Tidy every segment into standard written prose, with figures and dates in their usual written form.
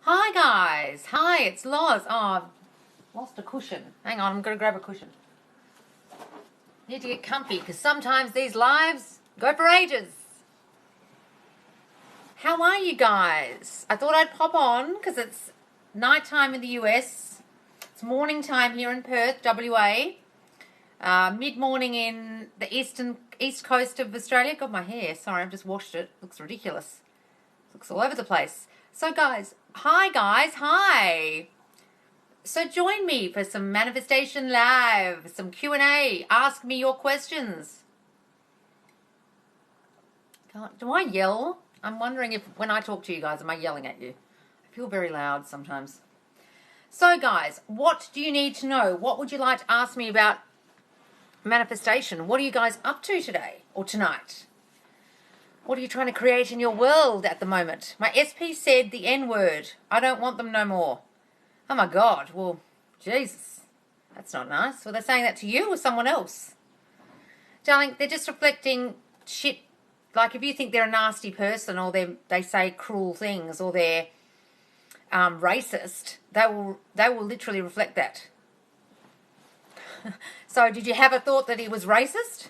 Hi guys, hi, it's Loz. Oh, I've lost a cushion. Hang on, I'm going to grab a cushion. Need to get comfy because sometimes these lives go for ages. How are you guys? I thought I'd pop on because it's nighttime in the US. It's morning time here in Perth, WA. Mid-morning in the east coast of Australia. God, my hair. Sorry, I've just washed it. Looks ridiculous. Looks all over the place. So guys, hi. So join me for some manifestation live, some Q&A. Ask me your questions. Do I yell? I'm wondering if when I talk to you guys, am I yelling at you? I feel very loud sometimes. So guys, what do you need to know? What would you like to ask me about manifestation? What are you guys up to today or tonight? What are you trying to create in your world at the moment? My SP said the N-word. I don't want them no more. Oh my God. Well, Jesus. That's not nice. Were they saying that to you or someone else? Darling, they're just reflecting shit. Like if you think they're a nasty person or they say cruel things or they're racist, they will literally reflect that. So did you have a thought that he was racist?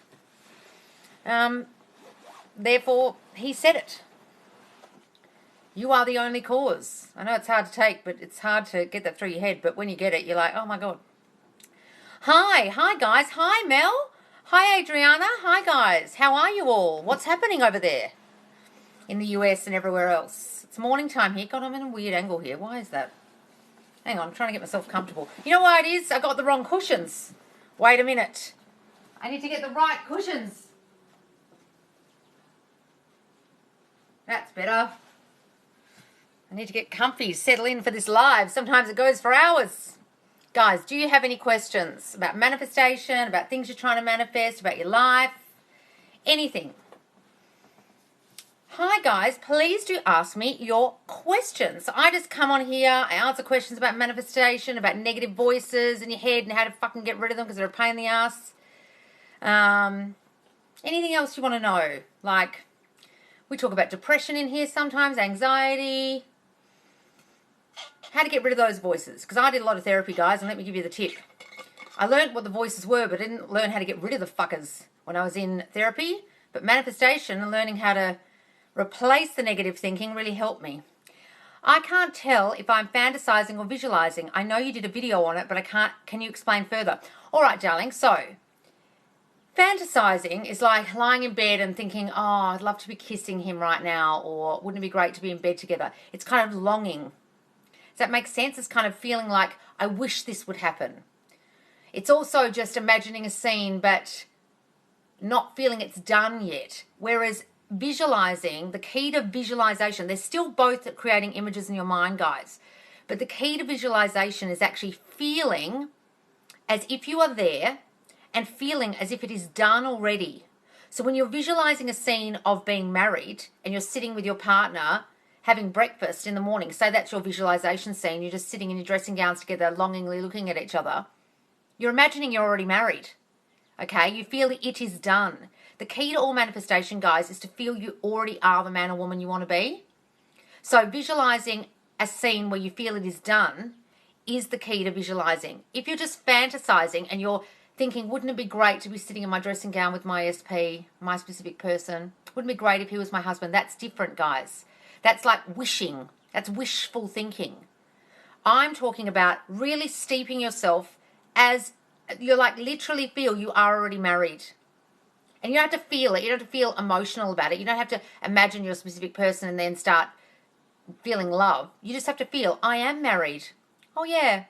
Therefore, he said it. You are the only cause. I know it's hard to take, but it's hard to get that through your head. But when you get it, you're like, oh my God. Hi guys. Hi Mel. Hi Adriana. Hi guys. How are you all? What's happening over there in the US and everywhere else? It's morning time here. God, I'm in a weird angle here. Why is that? Hang on, I'm trying to get myself comfortable. You know why it is? I got the wrong cushions. Wait a minute. I need to get the right cushions. That's better. I need to get comfy, settle in for this live. Sometimes it goes for hours. Guys, do you have any questions about manifestation, about things you're trying to manifest, about your life, anything? Hi guys, please do ask me your questions. So I just come on here, I answer questions about manifestation, about negative voices in your head and how to fucking get rid of them because they're a pain in the ass. Anything else you want to know? Like, we talk about depression in here sometimes, anxiety, how to get rid of those voices. Because I did a lot of therapy, guys, and let me give you the tip. I learned what the voices were, but I didn't learn how to get rid of the fuckers when I was in therapy. But manifestation and learning how to replace the negative thinking really helped me. I can't tell if I'm fantasizing or visualizing. I know you did a video on it, but I can't. Can you explain further? All right, darling. So, fantasizing is like lying in bed and thinking, oh, I'd love to be kissing him right now, or wouldn't it be great to be in bed together? It's kind of longing. Does that make sense? It's kind of feeling like, I wish this would happen. It's also just imagining a scene, but not feeling it's done yet. Whereas visualizing, the key to visualization, they're still both creating images in your mind, guys. But the key to visualization is actually feeling as if you are there and feeling as if it is done already. So when you're visualizing a scene of being married and you're sitting with your partner having breakfast in the morning, say that's your visualization scene, you're just sitting in your dressing gowns together, longingly looking at each other, you're imagining you're already married. Okay? You feel it is done. The key to all manifestation, guys, is to feel you already are the man or woman you want to be. So visualizing a scene where you feel it is done is the key to visualizing. If you're just fantasizing and you're thinking, wouldn't it be great to be sitting in my dressing gown with my SP, my specific person? Wouldn't it be great if he was my husband? That's different, guys. That's like wishing. That's wishful thinking. I'm talking about really steeping yourself as you're like literally feel you are already married. And you don't have to feel it. You don't have to feel emotional about it. You don't have to imagine you're a specific person and then start feeling love. You just have to feel, I am married. Oh yeah,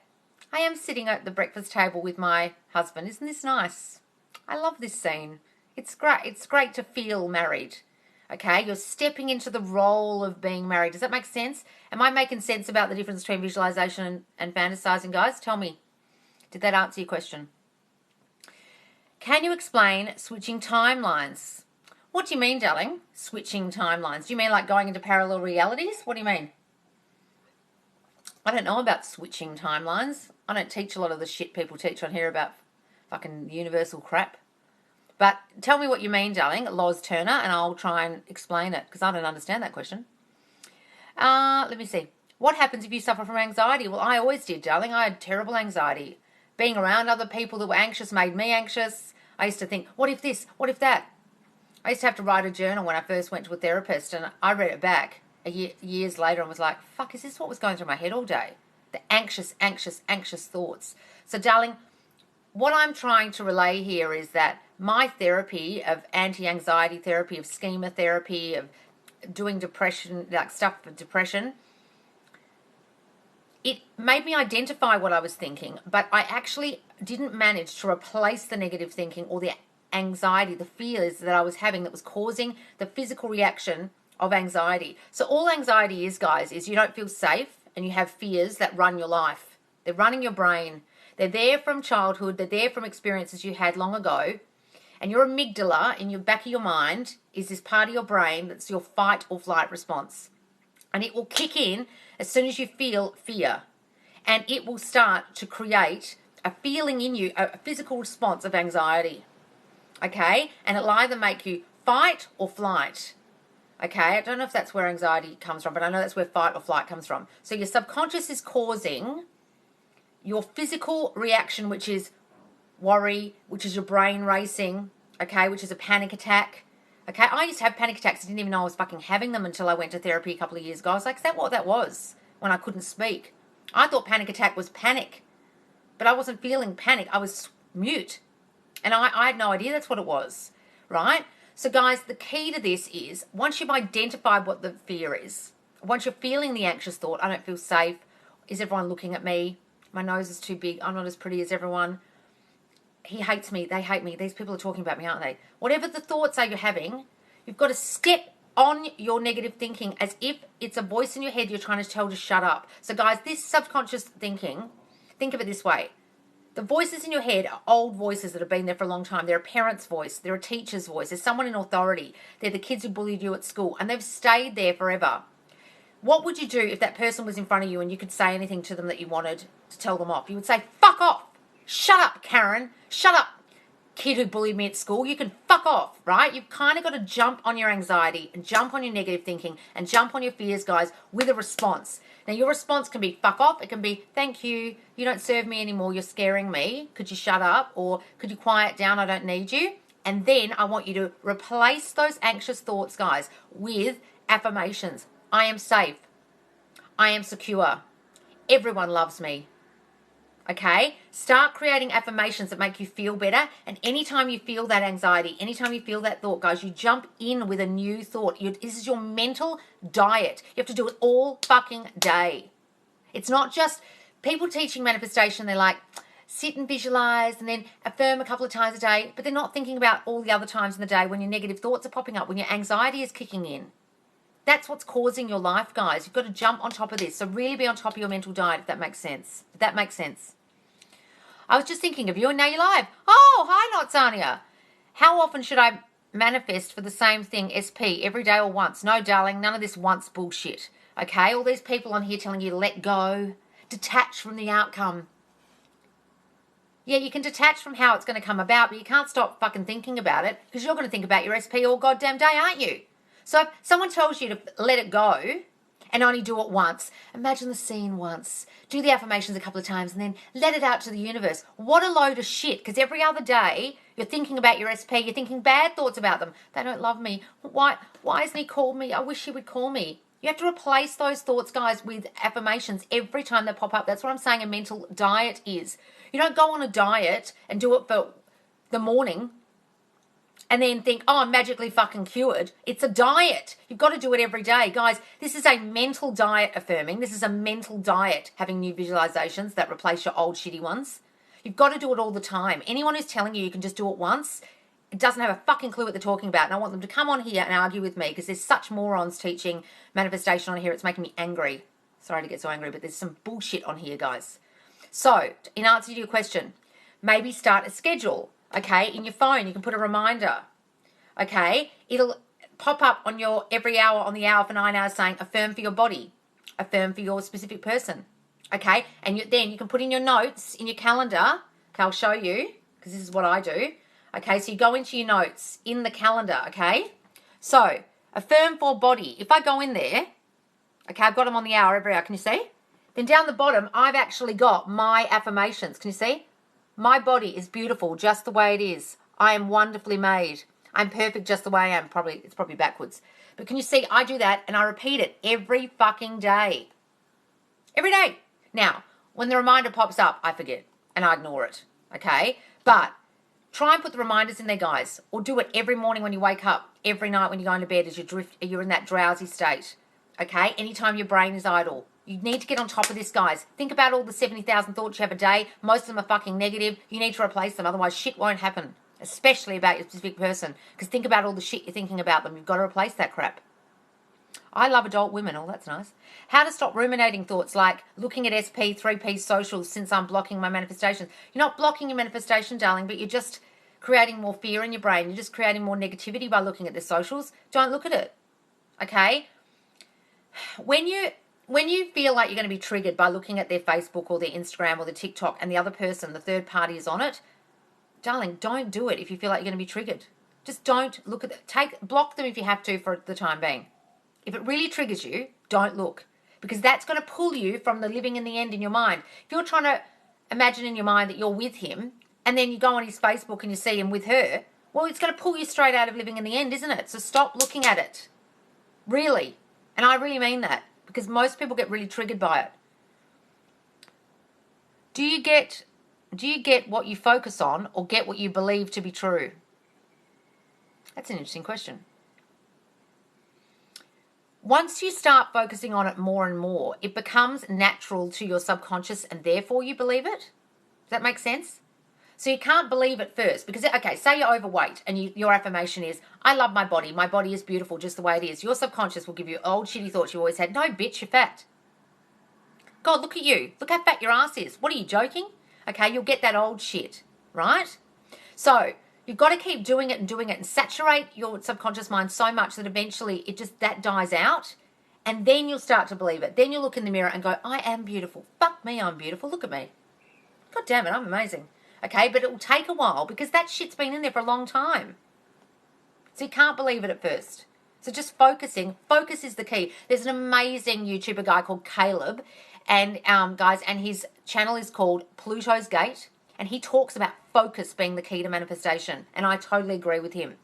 I am sitting at the breakfast table with my husband. Isn't this nice? I love this scene. It's great. It's great to feel married. Okay, you're stepping into the role of being married. Does that make sense? Am I making sense about the difference between visualization and fantasizing, guys? Tell me. Did that answer your question? Can you explain switching timelines? What do you mean, darling? Switching timelines. Do you mean like going into parallel realities? What do you mean? I don't know about switching timelines. I don't teach a lot of the shit people teach on here about fucking universal crap. But tell me what you mean, darling, Loz Turner, and I'll try and explain it because I don't understand that question. Let me see. What happens if you suffer from anxiety? Well, I always did, darling. I had terrible anxiety. Being around other people that were anxious made me anxious. I used to think, what if this? What if that? I used to have to write a journal when I first went to a therapist, and I read it back years later and was like, fuck, is this what was going through my head all day? The anxious, anxious, anxious thoughts. So, darling, what I'm trying to relay here is that my therapy of anti-anxiety therapy, of schema therapy, of doing depression, like stuff for depression, it made me identify what I was thinking, but I actually didn't manage to replace the negative thinking or the anxiety, the fears that I was having that was causing the physical reaction of anxiety. So all anxiety is, guys, is you don't feel safe and you have fears that run your life. They're running your brain. They're there from childhood. They're there from experiences you had long ago. And your amygdala in your back of your mind is this part of your brain that's your fight or flight response. And it will kick in as soon as you feel fear. And it will start to create a feeling in you, a physical response of anxiety. Okay? And it'll either make you fight or flight. Okay? I don't know if that's where anxiety comes from, but I know that's where fight or flight comes from. So your subconscious is causing your physical reaction, which is worry, which is your brain racing, okay, which is a panic attack. Okay, I used to have panic attacks. I didn't even know I was fucking having them until I went to therapy a couple of years ago. I was like, is that what that was? When I couldn't speak. I thought panic attack was panic. But I wasn't feeling panic. I was mute. And I had no idea that's what it was. Right? So guys, the key to this is, once you've identified what the fear is, once you're feeling the anxious thought, I don't feel safe. Is everyone looking at me? My nose is too big. I'm not as pretty as everyone. He hates me. They hate me. These people are talking about me, aren't they? Whatever the thoughts are you're having, you've got to step on your negative thinking as if it's a voice in your head you're trying to tell to shut up. So guys, this subconscious thinking, think of it this way. The voices in your head are old voices that have been there for a long time. They're a parent's voice. They're a teacher's voice. There's someone in authority. They're the kids who bullied you at school, and they've stayed there forever. What would you do if that person was in front of you and you could say anything to them that you wanted to tell them off? You would say, fuck off. Shut up, Karen. Shut up, kid who bullied me at school. You can fuck off, right? You've kind of got to jump on your anxiety and jump on your negative thinking and jump on your fears, guys, with a response. Now, your response can be fuck off. It can be, thank you. You don't serve me anymore. You're scaring me. Could you shut up? Or could you quiet down? I don't need you. And then I want you to replace those anxious thoughts, guys, with affirmations. I am safe. I am secure. Everyone loves me. Okay? Start creating affirmations that make you feel better. And anytime you feel that anxiety, anytime you feel that thought, guys, you jump in with a new thought. This is your mental diet. You have to do it all fucking day. It's not just people teaching manifestation. They're like, sit and visualize and then affirm a couple of times a day. But they're not thinking about all the other times in the day when your negative thoughts are popping up, when your anxiety is kicking in. That's what's causing your life, guys. You've got to jump on top of this. So really be on top of your mental diet, if that makes sense. If that makes sense. I was just thinking of you, and now you're live. Oh, hi, Notsania. How often should I manifest for the same thing, SP, every day or once? No, darling, none of this once bullshit. Okay? All these people on here telling you to let go, detach from the outcome. Yeah, you can detach from how it's going to come about, but you can't stop fucking thinking about it because you're going to think about your SP all goddamn day, aren't you? So if someone tells you to let it go and only do it once, imagine the scene once, do the affirmations a couple of times and then let it out to the universe. What a load of shit, because every other day you're thinking about your SP, you're thinking bad thoughts about them. They don't love me. Why hasn't he called me? I wish he would call me. You have to replace those thoughts, guys, with affirmations every time they pop up. That's what I'm saying a mental diet is. You don't go on a diet and do it for the morning and then think, oh, I'm magically fucking cured. It's a diet. You've got to do it every day. Guys, this is a mental diet affirming. This is a mental diet having new visualizations that replace your old shitty ones. You've got to do it all the time. Anyone who's telling you can just do it once, it doesn't have a fucking clue what they're talking about. And I want them to come on here and argue with me because there's such morons teaching manifestation on here. It's making me angry. Sorry to get so angry, but there's some bullshit on here, guys. So, in answer to your question, maybe start a schedule. Okay, in your phone, you can put a reminder. Okay, it'll pop up on your every hour on the hour for 9 hours saying affirm for your body, affirm for your specific person. Okay, and then you can put in your notes in your calendar. Okay, I'll show you because this is what I do. Okay, so you go into your notes in the calendar. Okay, so affirm for body. If I go in there, Okay, I've got them on the hour every hour. Can you see? Then down the bottom, I've actually got my affirmations. Can you see? My body is beautiful just the way it is. I am wonderfully made. I'm perfect just the way I am. It's probably backwards. But can you see, I do that and I repeat it every fucking day. Every day. Now, when the reminder pops up, I forget and I ignore it. Okay? But try and put the reminders in there, guys. Or do it every morning when you wake up. Every night when you go into bed as you're in that drowsy state. Okay? Anytime your brain is idle. You need to get on top of this, guys. Think about all the 70,000 thoughts you have a day. Most of them are fucking negative. You need to replace them. Otherwise, shit won't happen. Especially about your specific person. Because think about all the shit you're thinking about them. You've got to replace that crap. I love adult women. Oh, that's nice. How to stop ruminating thoughts like looking at SP, 3P socials since I'm blocking my manifestations. You're not blocking your manifestation, darling, but you're just creating more fear in your brain. You're just creating more negativity by looking at the socials. Don't look at it. Okay? When you feel like you're going to be triggered by looking at their Facebook or their Instagram or their TikTok and the other person, the third party is on it, darling, don't do it if you feel like you're going to be triggered. Just don't look at it. Block them if you have to for the time being. If it really triggers you, don't look. Because that's going to pull you from the living in the end in your mind. If you're trying to imagine in your mind that you're with him and then you go on his Facebook and you see him with her, well, it's going to pull you straight out of living in the end, isn't it? So stop looking at it. Really. And I really mean that. Because most people get really triggered by it. Do you get what you focus on or get what you believe to be true? That's an interesting question. Once you start focusing on it more and more, it becomes natural to your subconscious and therefore you believe it. Does that make sense? So you can't believe it first because, okay, say you're overweight and your affirmation is, I love my body is beautiful just the way it is. Your subconscious will give you old shitty thoughts you always had. No, bitch, you're fat. God, look at you. Look how fat your ass is. What are you, joking? Okay, you'll get that old shit, right? So you've got to keep doing it and saturate your subconscious mind so much that eventually that dies out and then you'll start to believe it. Then you'll look in the mirror and go, I am beautiful. Fuck me, I'm beautiful. Look at me. God damn it, I'm amazing. Okay, but it will take a while because that shit's been in there for a long time. So you can't believe it at first. So just focus is the key. There's an amazing YouTuber guy called Caleb and guys, and his channel is called Pluto's Gate. And he talks about focus being the key to manifestation. And I totally agree with him.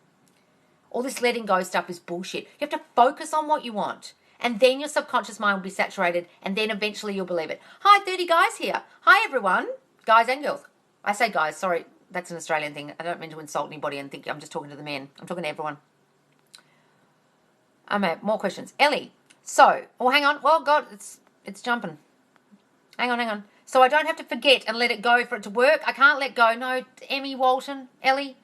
All this letting go stuff is bullshit. You have to focus on what you want. And then your subconscious mind will be saturated. And then eventually you'll believe it. Hi, 30 guys here. Hi, everyone. Guys and girls. I say guys, sorry. That's an Australian thing. I don't mean to insult anybody and think I'm just talking to the men. I'm talking to everyone. More questions. Ellie. So, hang on. Well, God, it's jumping. Hang on. So I don't have to forget and let it go for it to work. I can't let go. No, Emmy, Walton, Ellie.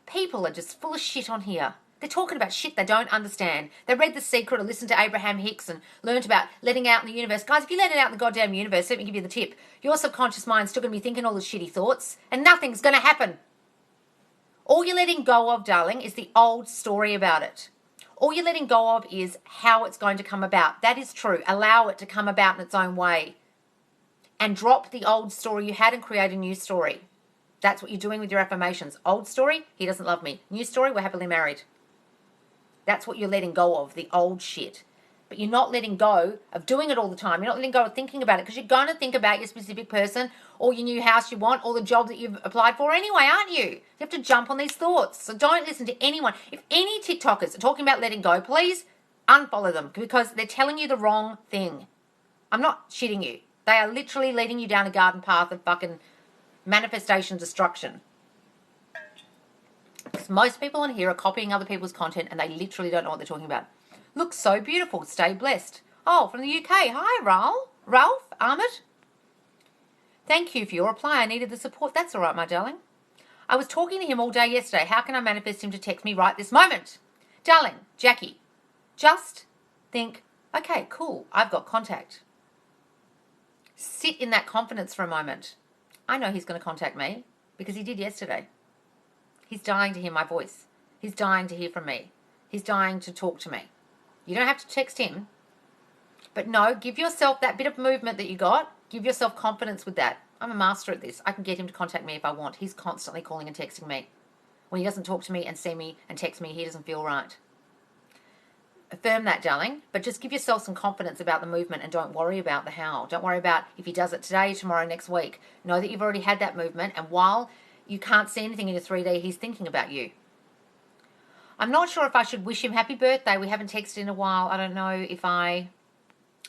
People are just full of shit on here. They're talking about shit they don't understand. They read The Secret or listened to Abraham Hicks and learned about letting out in the universe. Guys, if you let it out in the goddamn universe, let me give you the tip. Your subconscious mind's still going to be thinking all the shitty thoughts and nothing's going to happen. All you're letting go of, darling, is the old story about it. All you're letting go of is how it's going to come about. That is true. Allow it to come about in its own way. And drop the old story you had and create a new story. That's what you're doing with your affirmations. Old story, he doesn't love me. New story, we're happily married. That's what you're letting go of, the old shit. But you're not letting go of doing it all the time. You're not letting go of thinking about it because you're going to think about your specific person or your new house you want or the job that you've applied for anyway, aren't you? You have to jump on these thoughts. So don't listen to anyone. If any TikTokers are talking about letting go, please unfollow them because they're telling you the wrong thing. I'm not shitting you. They are literally leading you down a garden path of fucking manifestation destruction. Because most people on here are copying other people's content and they literally don't know what they're talking about. Looks so beautiful. Stay blessed. Oh, from the UK. Hi, Ralph Ahmed. Thank you for your reply. I needed the support. That's all right, my darling. I was talking to him all day yesterday. How can I manifest him to text me right this moment? Darling, Jackie, just think, okay, cool. I've got contact. Sit in that confidence for a moment. I know he's going to contact me because he did yesterday. He's dying to hear my voice. He's dying to hear from me. He's dying to talk to me. You don't have to text him. But no, give yourself that bit of movement that you got. Give yourself confidence with that. I'm a master at this. I can get him to contact me if I want. He's constantly calling and texting me. When he doesn't talk to me and see me and text me, he doesn't feel right. affirm that, darling, but just give yourself some confidence about the movement and don't worry about the how. Don't worry about if he does it today, tomorrow, next week. Know that you've already had that movement, and while you can't see anything in your 3D, he's thinking about you. I'm not sure if I should wish him happy birthday. We haven't texted in a while. I don't know if I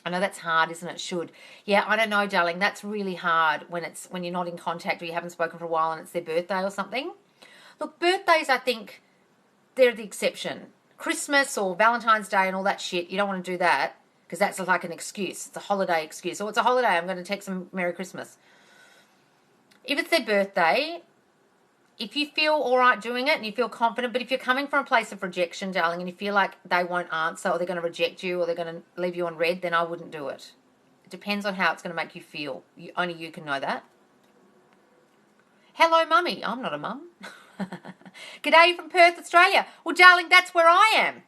know that's hard, isn't it? Should. Yeah, I don't know, darling. That's really hard when you're not in contact or you haven't spoken for a while and it's their birthday or something. Look, birthdays, I think, they're the exception. Christmas or Valentine's Day and all that shit, you don't want to do that because that's like an excuse. It's a holiday excuse. Oh, it's a holiday. I'm going to text them Merry Christmas. If it's their birthday, if you feel all right doing it and you feel confident, but if you're coming from a place of rejection, darling, and you feel like they won't answer or they're going to reject you or they're going to leave you on red, then I wouldn't do it. It depends on how it's going to make you feel. Only you can know that. Hello, mummy. I'm not a mum. G'day from Perth, Australia. Well, darling, that's where I am.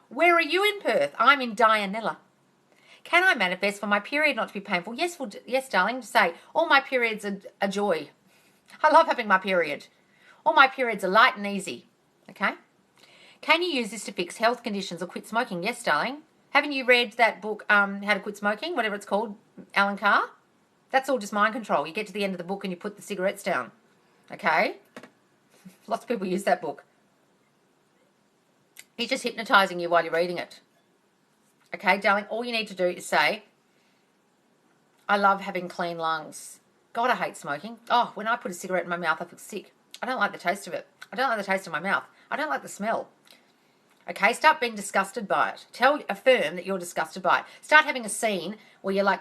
Where are you in Perth? I'm in Dianella. Can I manifest for my period not to be painful? Yes, yes, darling. Say, all my periods are a joy. I love having my period. All my periods are light and easy. Okay? Can you use this to fix health conditions or quit smoking? Yes, darling. Haven't you read that book, How to Quit Smoking, whatever it's called, Alan Carr? That's all just mind control. You get to the end of the book and you put the cigarettes down. Okay? Lots of people use that book. He's just hypnotizing you while you're reading it. Okay, darling, all you need to do is say, I love having clean lungs. God, I hate smoking. Oh, when I put a cigarette in my mouth, I feel sick. I don't like the taste of it. I don't like the taste of my mouth. I don't like the smell. Okay, start being disgusted by it. Affirm that you're disgusted by it. Start having a scene where you're like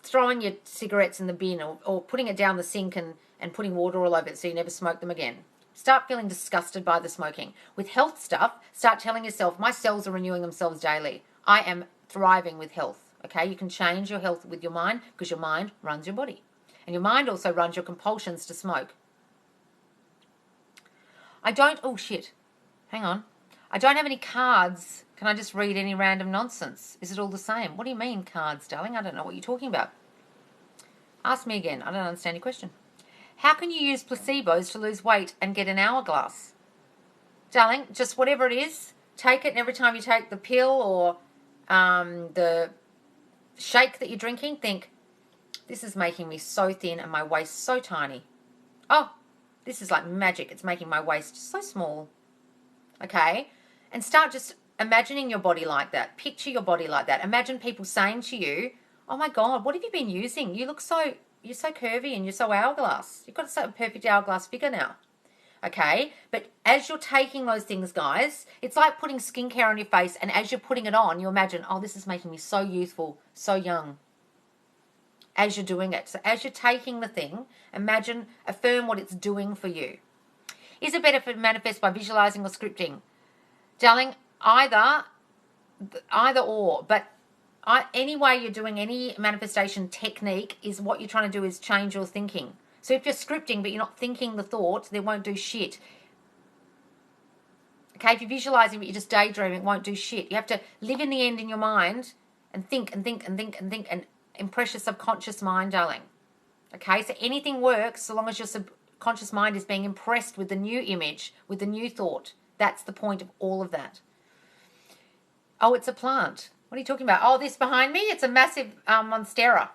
throwing your cigarettes in the bin or putting it down the sink and putting water all over it so you never smoke them again. Start feeling disgusted by the smoking. With health stuff, start telling yourself, my cells are renewing themselves daily. I am thriving with health. Okay, you can change your health with your mind because your mind runs your body. And your mind also runs your compulsions to smoke. Oh shit, hang on. I don't have any cards. Can I just read any random nonsense? Is it all the same? What do you mean cards, darling? I don't know what you're talking about. Ask me again. I don't understand your question. How can you use placebos to lose weight and get an hourglass? Darling, just whatever it is, take it, and every time you take the pill or the shake that you're drinking, think, this is making me so thin and my waist so tiny. Oh, this is like magic. It's making my waist so small. Okay? And start just imagining your body like that. Picture your body like that. Imagine people saying to you, oh my God, what have you been using? You're so curvy and you're so hourglass. You've got a perfect hourglass figure now. Okay? But as you're taking those things, guys, it's like putting skincare on your face, and as you're putting it on, you imagine, oh, this is making me so youthful, so young. As you're doing it. So as you're taking the thing, affirm what it's doing for you. Is it better to manifest by visualizing or scripting? Darling, either or. But any way you're doing any manifestation technique is what you're trying to do is change your thinking. So if you're scripting but you're not thinking the thought, they won't do shit. Okay, if you're visualizing but you're just daydreaming, it won't do shit. You have to live in the end in your mind and think and think and think and think and impress your subconscious mind, darling. Okay, so anything works so long as your subconscious mind is being impressed with the new image, with the new thought. That's the point of all of that. Oh, it's a plant. What are you talking about? Oh, this behind me? It's a massive monstera.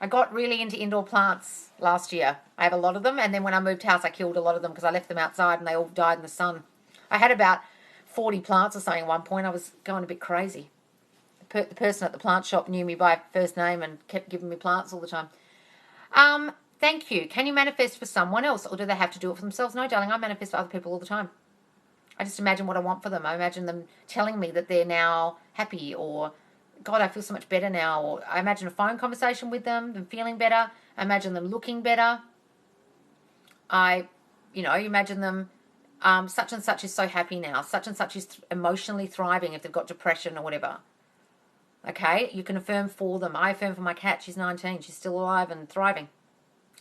I got really into indoor plants last year. I have a lot of them, and then when I moved house, I killed a lot of them because I left them outside and they all died in the sun. I had about 40 plants or something at one point. I was going a bit crazy. The person at the plant shop knew me by first name and kept giving me plants all the time. Thank you. Can you manifest for someone else, or do they have to do it for themselves? No, darling, I manifest for other people all the time. I just imagine what I want for them. I imagine them telling me that they're now happy, or, God, I feel so much better now. Or I imagine a phone conversation with them feeling better. I imagine them looking better. You imagine them, such and such is so happy now. Such and such is emotionally thriving if they've got depression or whatever. Okay, you can affirm for them. I affirm for my cat. She's 19. She's still alive and thriving.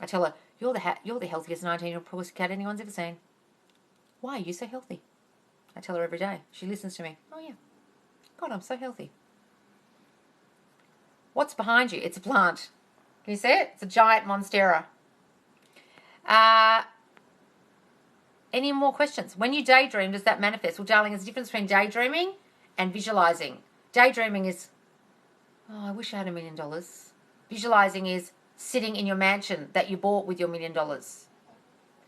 I tell her, you're the healthiest 19-year-old pussy cat anyone's ever seen. Why are you so healthy? I tell her every day. She listens to me. Oh, yeah. God, I'm so healthy. What's behind you? It's a plant. Can you see it? It's a giant monstera. Any more questions? When you daydream, does that manifest? Well, darling, there's a difference between daydreaming and visualizing. Daydreaming is, oh, I wish I had $1 million. Visualizing is sitting in your mansion that you bought with your $1 million.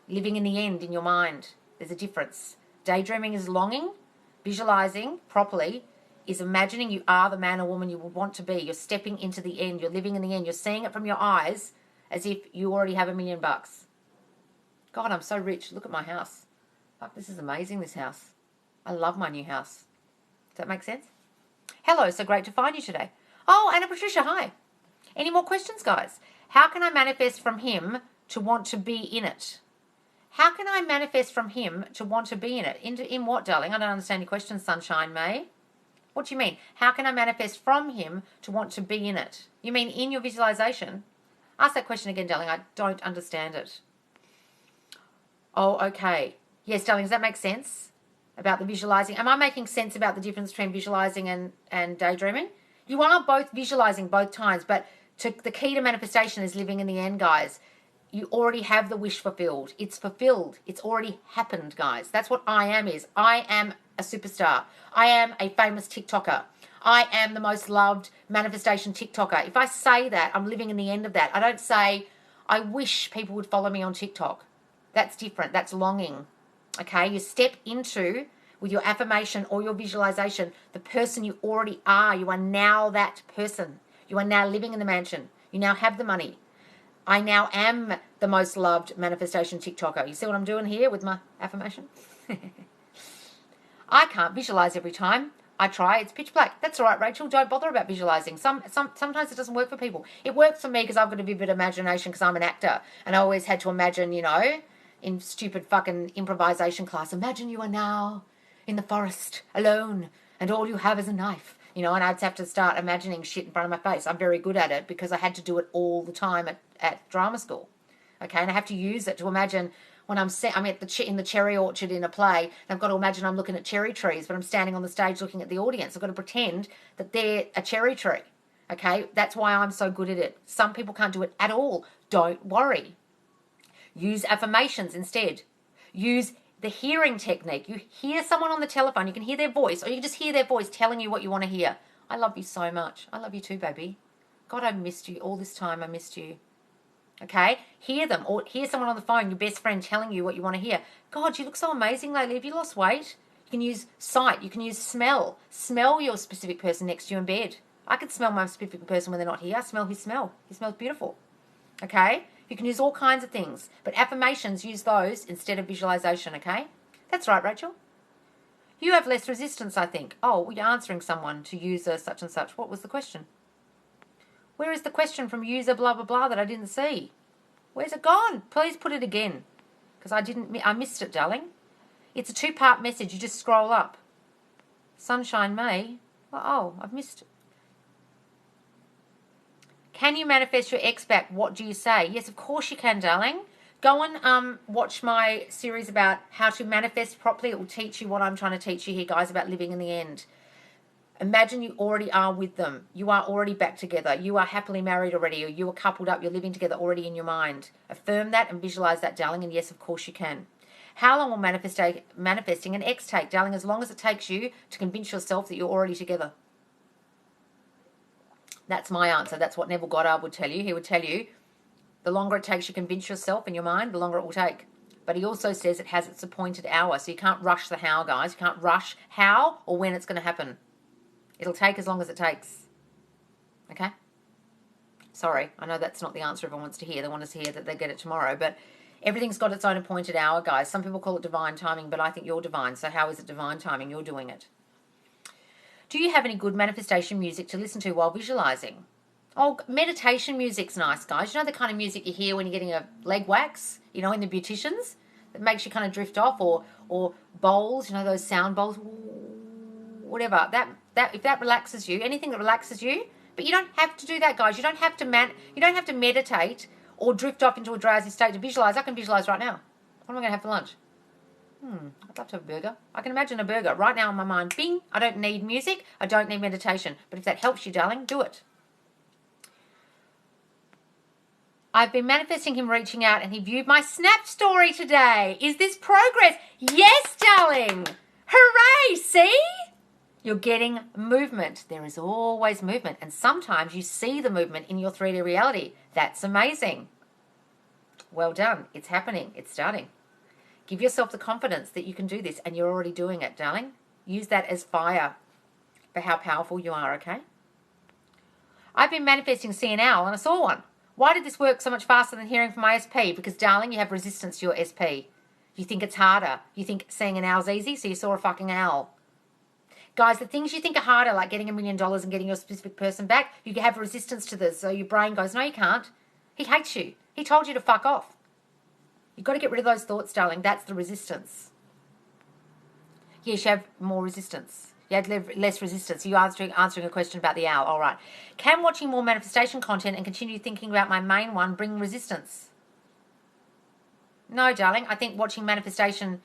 Living in the end in your mind. There's a difference. Daydreaming is longing. Visualizing properly is imagining you are the man or woman you would want to be. You're stepping into the end. You're living in the end. You're seeing it from your eyes as if you already have $1 million. God, I'm so rich. Look at my house. Fuck, this is amazing, this house. I love my new house. Does that make sense? Hello, so great to find you today. Oh, Anna Patricia, hi. Any more questions, guys? How can I manifest from him to want to be in it? How can I manifest from him to want to be in it? In what, darling? I don't understand your question, Sunshine May. What do you mean? How can I manifest from him to want to be in it? You mean in your visualization? Ask that question again, darling. I don't understand it. Oh, okay. Yes, darling, does that make sense? About the visualizing. Am I making sense about the difference between visualizing and daydreaming? You are both visualizing both times, but the key to manifestation is living in the end, guys. You already have the wish fulfilled. It's fulfilled. It's already happened, guys. That's what I am is. I am a superstar. I am a famous TikToker. I am the most loved manifestation TikToker. If I say that, I'm living in the end of that. I don't say, I wish people would follow me on TikTok. That's different. That's longing. Okay? You step into, with your affirmation or your visualization, the person you already are. You are now that person. You are now living in the mansion. You now have the money. I now am the most loved manifestation TikToker. You see what I'm doing here with my affirmation? I can't visualize every time. I try. It's pitch black. That's all right, Rachel. Don't bother about visualizing. Sometimes it doesn't work for people. It works for me because I've got a vivid imagination because I'm an actor. And I always had to imagine, in stupid fucking improvisation class, imagine you are now in the forest alone and all you have is a knife. And I'd have to start imagining shit in front of my face. I'm very good at it because I had to do it all the time at drama school. Okay, and I have to use it to imagine when I'm in the cherry orchard in a play, and I've got to imagine I'm looking at cherry trees, but I'm standing on the stage looking at the audience. I've got to pretend that they're a cherry tree. Okay, that's why I'm so good at it. Some people can't do it at all. Don't worry. Use affirmations instead. Use the hearing technique. You hear someone on the telephone, you can hear their voice, or you can just hear their voice telling you what you want to hear. I love you so much. I love you too, baby. God, I missed you. All this time I missed you. Okay? Hear them. Or hear someone on the phone, your best friend, telling you what you want to hear. God, you look so amazing lately. Have you lost weight? You can use sight. You can use smell. Smell your specific person next to you in bed. I can smell my specific person when they're not here. I smell his smell. He smells beautiful. Okay? You can use all kinds of things. But affirmations, use those instead of visualization, okay? That's right, Rachel. You have less resistance, I think. Oh, you're answering someone to user such and such. What was the question? Where is the question from user blah, blah, blah that I didn't see? Where's it gone? Please put it again. Because I missed it, darling. It's a 2-part message. You just scroll up. Sunshine May. Oh, I've missed it. Can you manifest your ex back? What do you say? Yes, of course you can, darling. Go and watch my series about how to manifest properly. It will teach you what I'm trying to teach you here, guys, about living in the end. Imagine you already are with them. You are already back together. You are happily married already, or you are coupled up. You're living together already in your mind. Affirm that and visualize that, darling, and yes, of course you can. How long will manifesting an ex take, darling? As long as it takes you to convince yourself that you're already together. That's my answer. That's what Neville Goddard would tell you. He would tell you the longer it takes you to convince yourself in your mind, the longer it will take. But he also says it has its appointed hour. So you can't rush the how, guys. You can't rush how or when it's going to happen. It'll take as long as it takes. Okay? Sorry, I know that's not the answer everyone wants to hear. They want us to hear that they get it tomorrow. But everything's got its own appointed hour, guys. Some people call it divine timing, but I think you're divine. So how is it divine timing? You're doing it. Do you have any good manifestation music to listen to while visualizing? Oh, meditation music's nice, guys. You know the kind of music you hear when you're getting a leg wax, in the beauticians? That makes you kind of drift off, or bowls, those sound bowls, whatever. That if that relaxes you, anything that relaxes you, but you don't have to do that, guys. You don't have to meditate or drift off into a drowsy state to visualize. I can visualize right now. What am I going to have for lunch? I'd love to have a burger. I can imagine a burger right now in my mind. Bing! I don't need music. I don't need meditation. But if that helps you, darling, do it. I've been manifesting him reaching out and he viewed my Snap story today. Is this progress? Yes, darling! Hooray! See? You're getting movement. There is always movement. And sometimes you see the movement in your 3D reality. That's amazing. Well done. It's happening. It's starting. Give yourself the confidence that you can do this, and you're already doing it, darling. Use that as fire for how powerful you are, okay? I've been manifesting seeing an owl, and I saw one. Why did this work so much faster than hearing from my SP? Because, darling, you have resistance to your SP. You think it's harder. You think seeing an owl's easy, so you saw a fucking owl. Guys, the things you think are harder, like getting $1 million and getting your specific person back, you have resistance to this. So your brain goes, no, you can't. He hates you. He told you to fuck off. You've got to get rid of those thoughts, darling. That's the resistance. Yes, you have more resistance. You had less resistance. You're answering a question about the owl. All right. Can watching more manifestation content and continue thinking about my main one bring resistance? No, darling. I think watching manifestation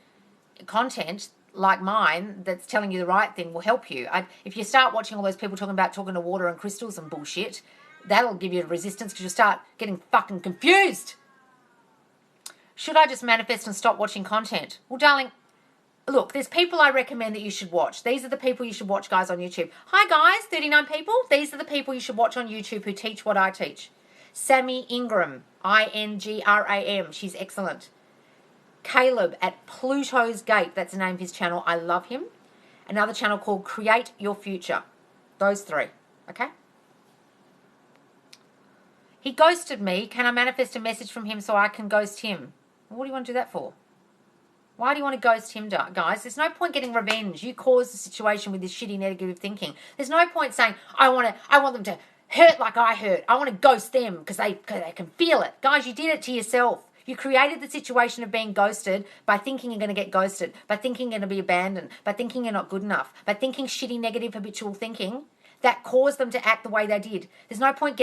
content like mine that's telling you the right thing will help you. If you start watching all those people talking to water and crystals and bullshit, that'll give you resistance because you'll start getting fucking confused. Should I just manifest and stop watching content? Well, darling, look, there's people I recommend that you should watch. These are the people you should watch, guys, on YouTube. Hi, guys, 39 people. These are the people you should watch on YouTube who teach what I teach. Sammy Ingram, Ingram. She's excellent. Caleb at Pluto's Gate. That's the name of his channel. I love him. Another channel called Create Your Future. Those three, okay? He ghosted me. Can I manifest a message from him so I can ghost him? What do you want to do that for? Why do you want to ghost him, guys? There's no point getting revenge. You caused the situation with this shitty negative thinking. There's no point saying, I want them to hurt like I hurt. I want to ghost them because they can feel it. Guys, you did it to yourself. You created the situation of being ghosted by thinking you're going to get ghosted, by thinking you're going to be abandoned, by thinking you're not good enough, by thinking shitty, negative, habitual thinking that caused them to act the way they did. There's no point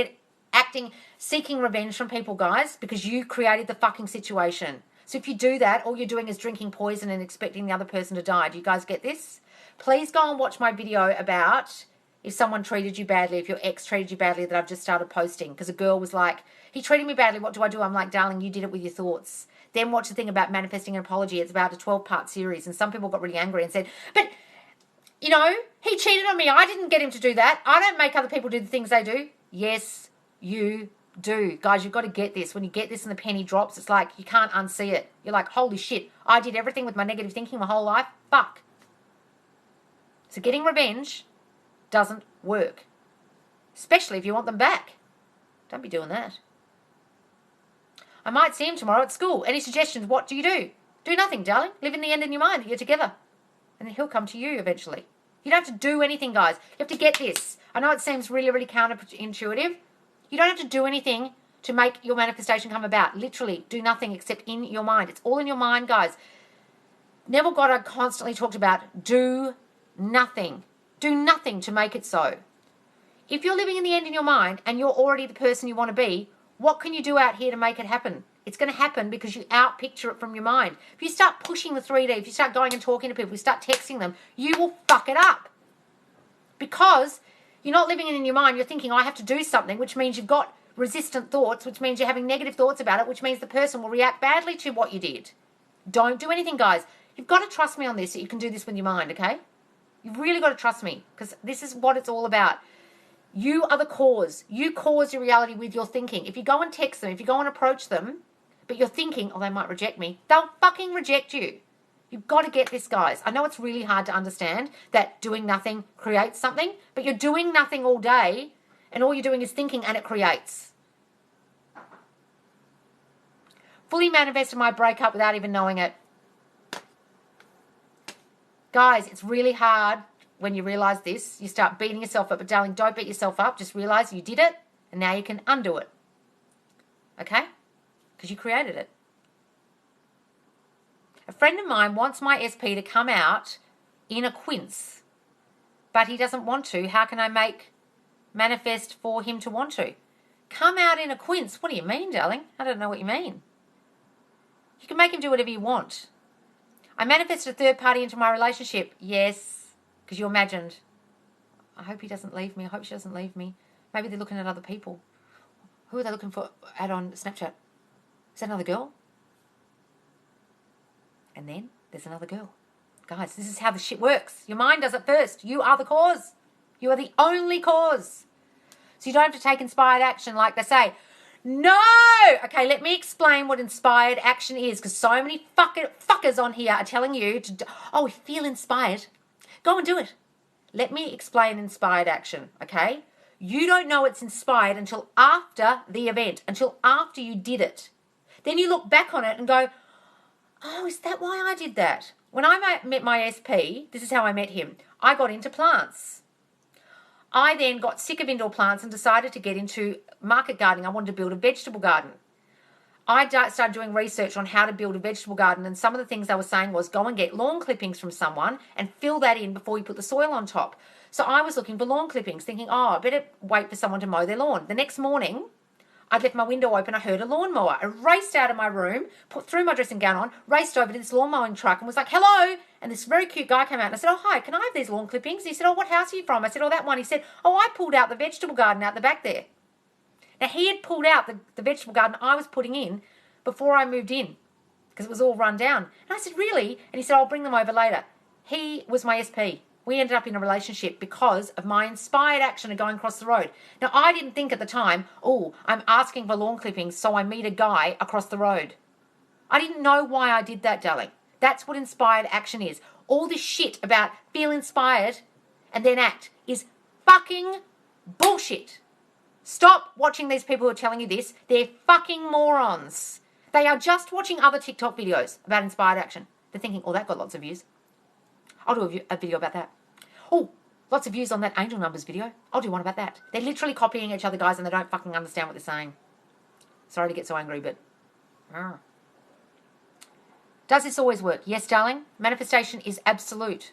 seeking revenge from people, guys, because you created the fucking situation. So if you do that, all you're doing is drinking poison and expecting the other person to die. Do you guys get this? Please go and watch my video about if someone treated you badly, if your ex treated you badly, that I've just started posting. Because a girl was like, he treated me badly, what do I do? I'm like, darling, you did it with your thoughts. Then watch the thing about manifesting an apology. It's about a 12-part series. And some people got really angry and said, but, you know, he cheated on me. I didn't get him to do that. I don't make other people do the things they do. Yes, you do. Guys, you've got to get this. When you get this and the penny drops, it's like you can't unsee it. You're like, holy shit, I did everything with my negative thinking my whole life. Fuck. So getting revenge doesn't work. Especially if you want them back. Don't be doing that. I might see him tomorrow at school. Any suggestions? What do? Do nothing, darling. Live in the end in your mind that you're together. And then he'll come to you eventually. You don't have to do anything, guys. You have to get this. I know it seems really, really counterintuitive. You don't have to do anything to make your manifestation come about. Literally, do nothing except in your mind. It's all in your mind, guys. Neville Goddard constantly talked about do nothing. Do nothing to make it so. If you're living in the end in your mind and you're already the person you want to be, what can you do out here to make it happen? It's going to happen because you out-picture it from your mind. If you start pushing the 3D, if you start going and talking to people, you start texting them, you will fuck it up. Because you're not living it in your mind. You're thinking, I have to do something, which means you've got resistant thoughts, which means you're having negative thoughts about it, which means the person will react badly to what you did. Don't do anything, guys. You've got to trust me on this, that you can do this with your mind, okay? You've really got to trust me because this is what it's all about. You are the cause. You cause your reality with your thinking. If you go and text them, if you go and approach them, but you're thinking, oh, they might reject me, they'll fucking reject you. You've got to get this, guys. I know it's really hard to understand that doing nothing creates something, but you're doing nothing all day and all you're doing is thinking and it creates. Fully manifested my breakup without even knowing it. Guys, it's really hard when you realize this. You start beating yourself up, but darling, don't beat yourself up. Just realize you did it and now you can undo it. Okay? Because you created it. A friend of mine wants my SP to come out in a quince, but he doesn't want to. How can I manifest for him to want to? Come out in a quince? What do you mean, darling? I don't know what you mean. You can make him do whatever you want. I manifested a third party into my relationship. Yes, because you imagined, I hope he doesn't leave me. I hope she doesn't leave me. Maybe they're looking at other people. Who are they looking for on Snapchat? Is that another girl? And then there's another girl. Guys, this is how the shit works. Your mind does it first. You are the cause. You are the only cause. So you don't have to take inspired action like they say. No! Okay, let me explain what inspired action is, because so many fuckers on here are telling you to, oh, feel inspired. Go and do it. Let me explain inspired action, okay? You don't know it's inspired until after the event, until after you did it. Then you look back on it and go, oh, is that why I did that? When I met my SP, this is how I met him. I got into plants. I then got sick of indoor plants and decided to get into market gardening. I wanted to build a vegetable garden. I started doing research on how to build a vegetable garden, and some of the things they were saying was go and get lawn clippings from someone and fill that in before you put the soil on top. So I was looking for lawn clippings, thinking, oh, I better wait for someone to mow their lawn. The next morning, I'd left my window open, I heard a lawnmower. I raced out of my room, threw my dressing gown on, raced over to this lawn mowing truck and was like, hello. And this very cute guy came out and I said, oh, hi, can I have these lawn clippings? He said, oh, what house are you from? I said, oh, that one. He said, oh, I pulled out the vegetable garden out the back there. Now, he had pulled out the vegetable garden I was putting in before I moved in because it was all run down. And I said, really? And he said, I'll bring them over later. He was my SP. We ended up in a relationship because of my inspired action of going across the road. Now, I didn't think at the time, oh, I'm asking for lawn clippings so I meet a guy across the road. I didn't know why I did that, darling. That's what inspired action is. All this shit about feel inspired and then act is fucking bullshit. Stop watching these people who are telling you this. They're fucking morons. They are just watching other TikTok videos about inspired action. They're thinking, oh, that got lots of views. I'll do a video about that. Oh, lots of views on that angel numbers video. I'll do one about that. They're literally copying each other, guys, and they don't fucking understand what they're saying. Sorry to get so angry, but... Does this always work? Yes, darling. Manifestation is absolute.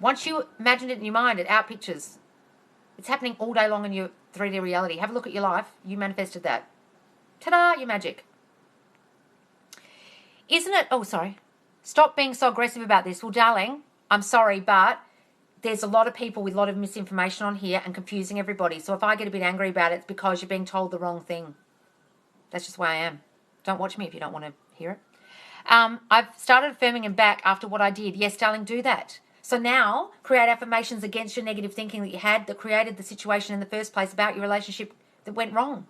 Once you imagine it in your mind, it outpictures. It's happening all day long in your 3D reality. Have a look at your life. You manifested that. Ta-da, you're magic. Isn't it... Oh, sorry. Stop being so aggressive about this. Well, darling, I'm sorry, but there's a lot of people with a lot of misinformation on here and confusing everybody. So if I get a bit angry about it, it's because you're being told the wrong thing. That's just why I am. Don't watch me if you don't want to hear it. I've started affirming and back after what I did. Yes, darling, do that. So now create affirmations against your negative thinking that you had that created the situation in the first place about your relationship that went wrong.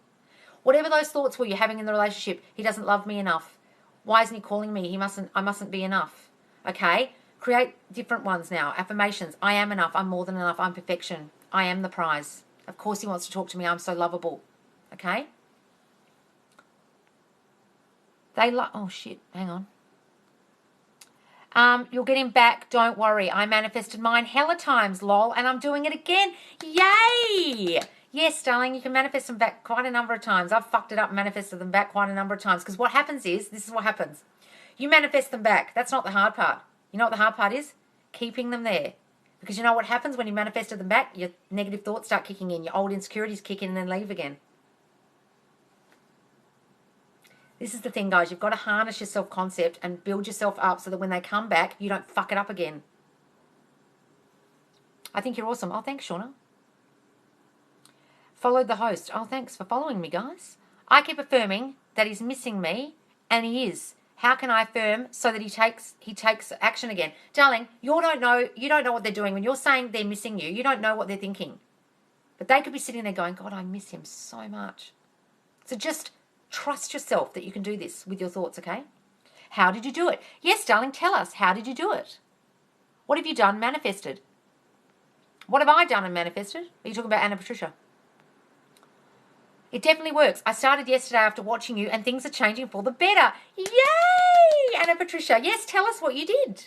Whatever those thoughts were you're having in the relationship, he doesn't love me enough. Why isn't he calling me? I mustn't be enough. Okay? Create different ones now. Affirmations. I am enough. I'm more than enough. I'm perfection. I am the prize. Of course he wants to talk to me. I'm so lovable. Okay? Oh, shit. Hang on. You'll get him back. Don't worry. I manifested mine hella times, lol, and I'm doing it again. Yay! Yes, darling, you can manifest them back quite a number of times. I've fucked it up and manifested them back quite a number of times because what happens is, this is what happens. You manifest them back. That's not the hard part. You know what the hard part is? Keeping them there. Because you know what happens when you manifested them back? Your negative thoughts start kicking in. Your old insecurities kick in and then leave again. This is the thing, guys. You've got to harness your self-concept and build yourself up so that when they come back, you don't fuck it up again. I think you're awesome. Oh, thanks, Shauna. Followed the host. Oh, thanks for following me, guys. I keep affirming that he's missing me, and he is. How can I affirm so that he takes action again? Darling, you don't know what they're doing. When you're saying they're missing you, you don't know what they're thinking. But they could be sitting there going, God, I miss him so much. So just trust yourself that you can do this with your thoughts, okay? How did you do it? Yes, darling, tell us. How did you do it? What have you done, manifested? What have I done and manifested? Are you talking about Anna Patricia? It definitely works. I started yesterday after watching you and things are changing for the better. Yay! Anna Patricia. Yes, tell us what you did.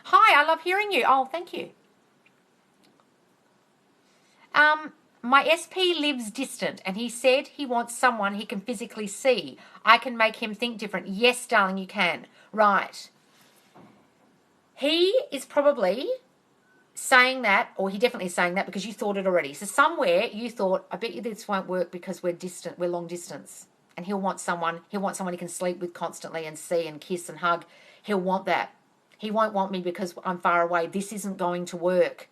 Hi, I love hearing you. Oh, thank you. My SP lives distant and he said he wants someone he can physically see. I can make him think different. Yes, darling, you can. Right. He is probably saying that, or he definitely is saying that because you thought it already. So somewhere you thought, I bet you this won't work because we're distant, we're long distance. And he'll want someone he can sleep with constantly and see and kiss and hug. He'll want that. He won't want me because I'm far away. This isn't going to work.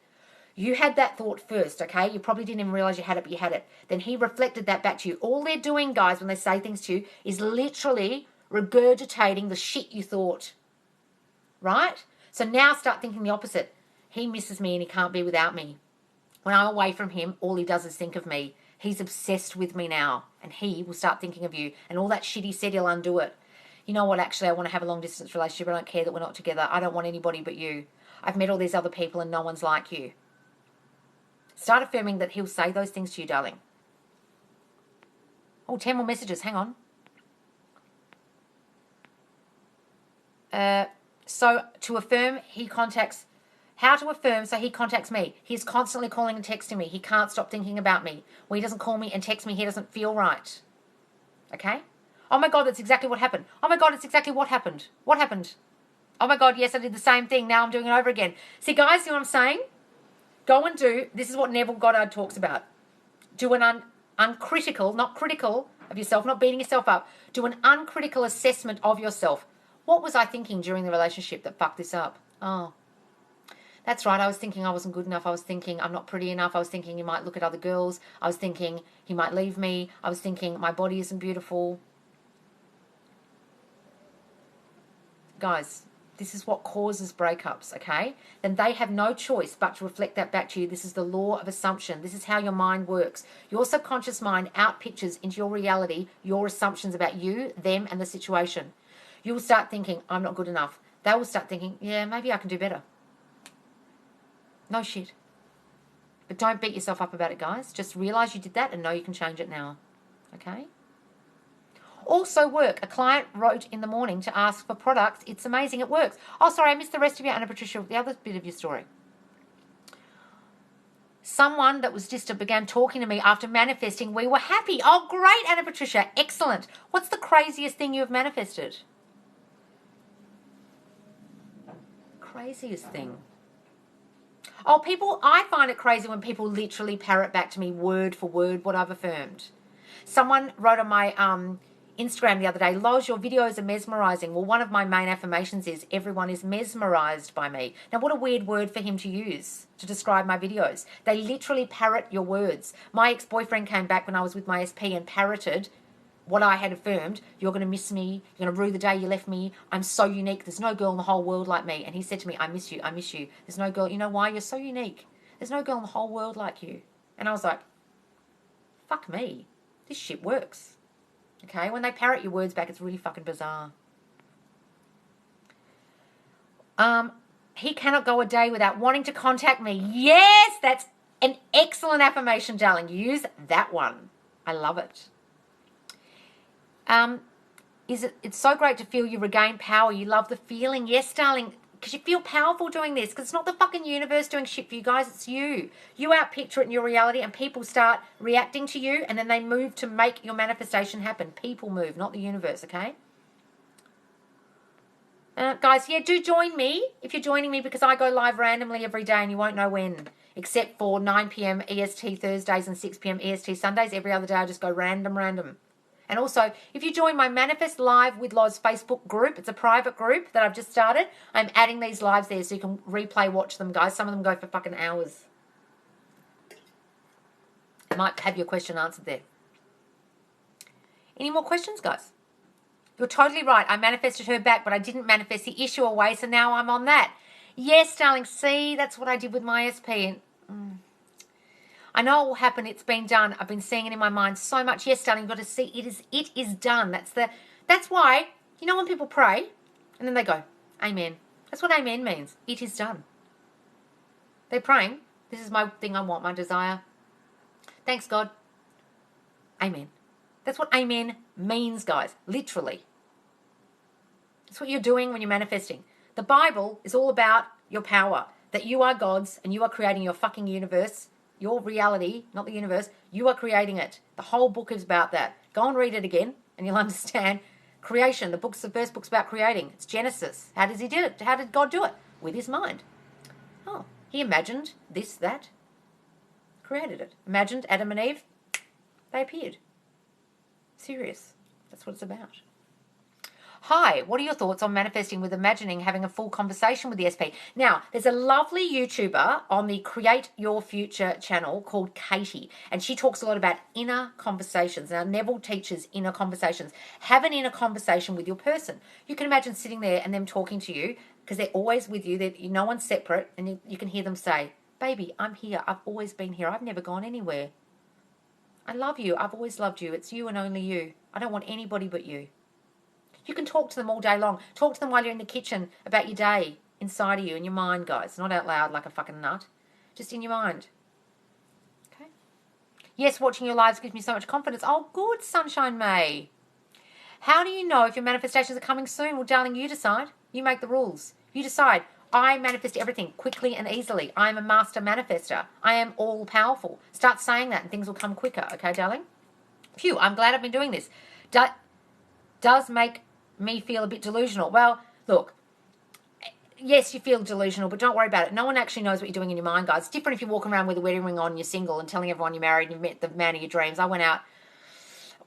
You had that thought first, okay? You probably didn't even realize you had it, but you had it. Then he reflected that back to you. All they're doing, guys, when they say things to you is literally regurgitating the shit you thought. Right? So now start thinking the opposite. He misses me and he can't be without me. When I'm away from him, all he does is think of me. He's obsessed with me now, and he will start thinking of you. And all that shit he said, he'll undo it. You know what, actually, I want to have a long-distance relationship. I don't care that we're not together. I don't want anybody but you. I've met all these other people and no one's like you. Start affirming that he'll say those things to you, darling. Oh, 10 more messages. Hang on. So to affirm, how to affirm so he contacts me. He's constantly calling and texting me. He can't stop thinking about me. When he doesn't call me and text me, he doesn't feel right. Okay? Oh my God, that's exactly what happened. Oh my God, it's exactly what happened. What happened? Oh my God, yes, I did the same thing. Now I'm doing it over again. See, guys, see what I'm saying? Go and do, this is what Neville Goddard talks about. Do an uncritical, not critical of yourself, not beating yourself up. Do an uncritical assessment of yourself. What was I thinking during the relationship that fucked this up? Oh, that's right. I was thinking I wasn't good enough. I was thinking I'm not pretty enough. I was thinking he might look at other girls. I was thinking he might leave me. I was thinking my body isn't beautiful. Guys, this is what causes breakups, okay? Then they have no choice but to reflect that back to you. This is the law of assumption. This is how your mind works. Your subconscious mind outpictures into your reality your assumptions about you, them, and the situation. You will start thinking, I'm not good enough. They will start thinking, yeah, maybe I can do better. No shit. But don't beat yourself up about it, guys. Just realize you did that and know you can change it now. Okay? Also work. A client wrote in the morning to ask for products. It's amazing. It works. Oh, sorry, I missed the rest of you, Anna Patricia, the other bit of your story. Someone that was just began talking to me after manifesting. We were happy. Oh, great, Anna Patricia. Excellent. What's the craziest thing you have manifested? Craziest thing. Oh, I find it crazy when people literally parrot back to me word for word what I've affirmed. Someone wrote on my Instagram the other day, Loz, your videos are mesmerizing. Well, one of my main affirmations is everyone is mesmerized by me. Now, what a weird word for him to use to describe my videos. They literally parrot your words. My ex-boyfriend came back when I was with my SP and parroted what I had affirmed. You're going to miss me. You're going to rue the day you left me. I'm so unique. There's no girl in the whole world like me. And he said to me, I miss you. I miss you. There's no girl. You know why? You're so unique. There's no girl in the whole world like you. And I was like, fuck me. This shit works. Okay? When they parrot your words back, it's really fucking bizarre. He cannot go a day without wanting to contact me. Yes, that's an excellent affirmation, darling. Use that one. I love it. It's so great to feel you regain power. You love the feeling. Yes, darling, because you feel powerful doing this, because it's not the fucking universe doing shit for you guys, it's you. You outpicture it in your reality and people start reacting to you and then they move to make your manifestation happen. People move, not the universe, okay? Guys, yeah, do join me if you're joining me, because I go live randomly every day and you won't know when, except for 9 p.m. EST Thursdays and 6 p.m. EST Sundays. Every other day I just go random. And also, if you join my Manifest Live with Loz Facebook group, it's a private group that I've just started. I'm adding these lives there so you can replay watch them, guys. Some of them go for fucking hours. I might have your question answered there. Any more questions, guys? You're totally right. I manifested her back, but I didn't manifest the issue away, so now I'm on that. Yes, darling. See, that's what I did with my SP. I know it will happen. It's been done. I've been seeing it in my mind so much. Yes, darling, you've got to see it is done. That's why, you know, when people pray and then they go, amen. That's what amen means. It is done. They're praying. This is my thing I want, my desire. Thanks, God. Amen. That's what amen means, guys. Literally. That's what you're doing when you're manifesting. The Bible is all about your power, that you are God's and you are creating your fucking universe. Your reality, not the universe, you are creating it. The whole book is about that. Go and read it again and you'll understand creation. The first book's about creating. It's Genesis. How does he do it? How did God do it? With his mind. Oh, he imagined this, that, created it. Imagined Adam and Eve, they appeared. Serious. That's what it's about. Hi, what are your thoughts on manifesting with imagining having a full conversation with the SP? Now, there's a lovely YouTuber on the Create Your Future channel called Katie, and she talks a lot about inner conversations. Now, Neville teaches inner conversations. Have an inner conversation with your person. You can imagine sitting there and them talking to you because they're always with you. No one's separate, and you can hear them say, baby, I'm here. I've always been here. I've never gone anywhere. I love you. I've always loved you. It's you and only you. I don't want anybody but you. You can talk to them all day long. Talk to them while you're in the kitchen about your day inside of you, in your mind, guys. Not out loud like a fucking nut. Just in your mind. Okay? Yes, watching your lives gives me so much confidence. Oh, good, Sunshine May. How do you know if your manifestations are coming soon? Well, darling, you decide. You make the rules. You decide. I manifest everything quickly and easily. I am a master manifester. I am all powerful. Start saying that and things will come quicker. Okay, darling? Phew, I'm glad I've been doing this. Does make me feel a bit delusional. Well, look, yes, you feel delusional, but don't worry about it. No one actually knows what you're doing in your mind, guys. It's different if you're walking around with a wedding ring on, you're single, and telling everyone you're married and you've met the man of your dreams. I went out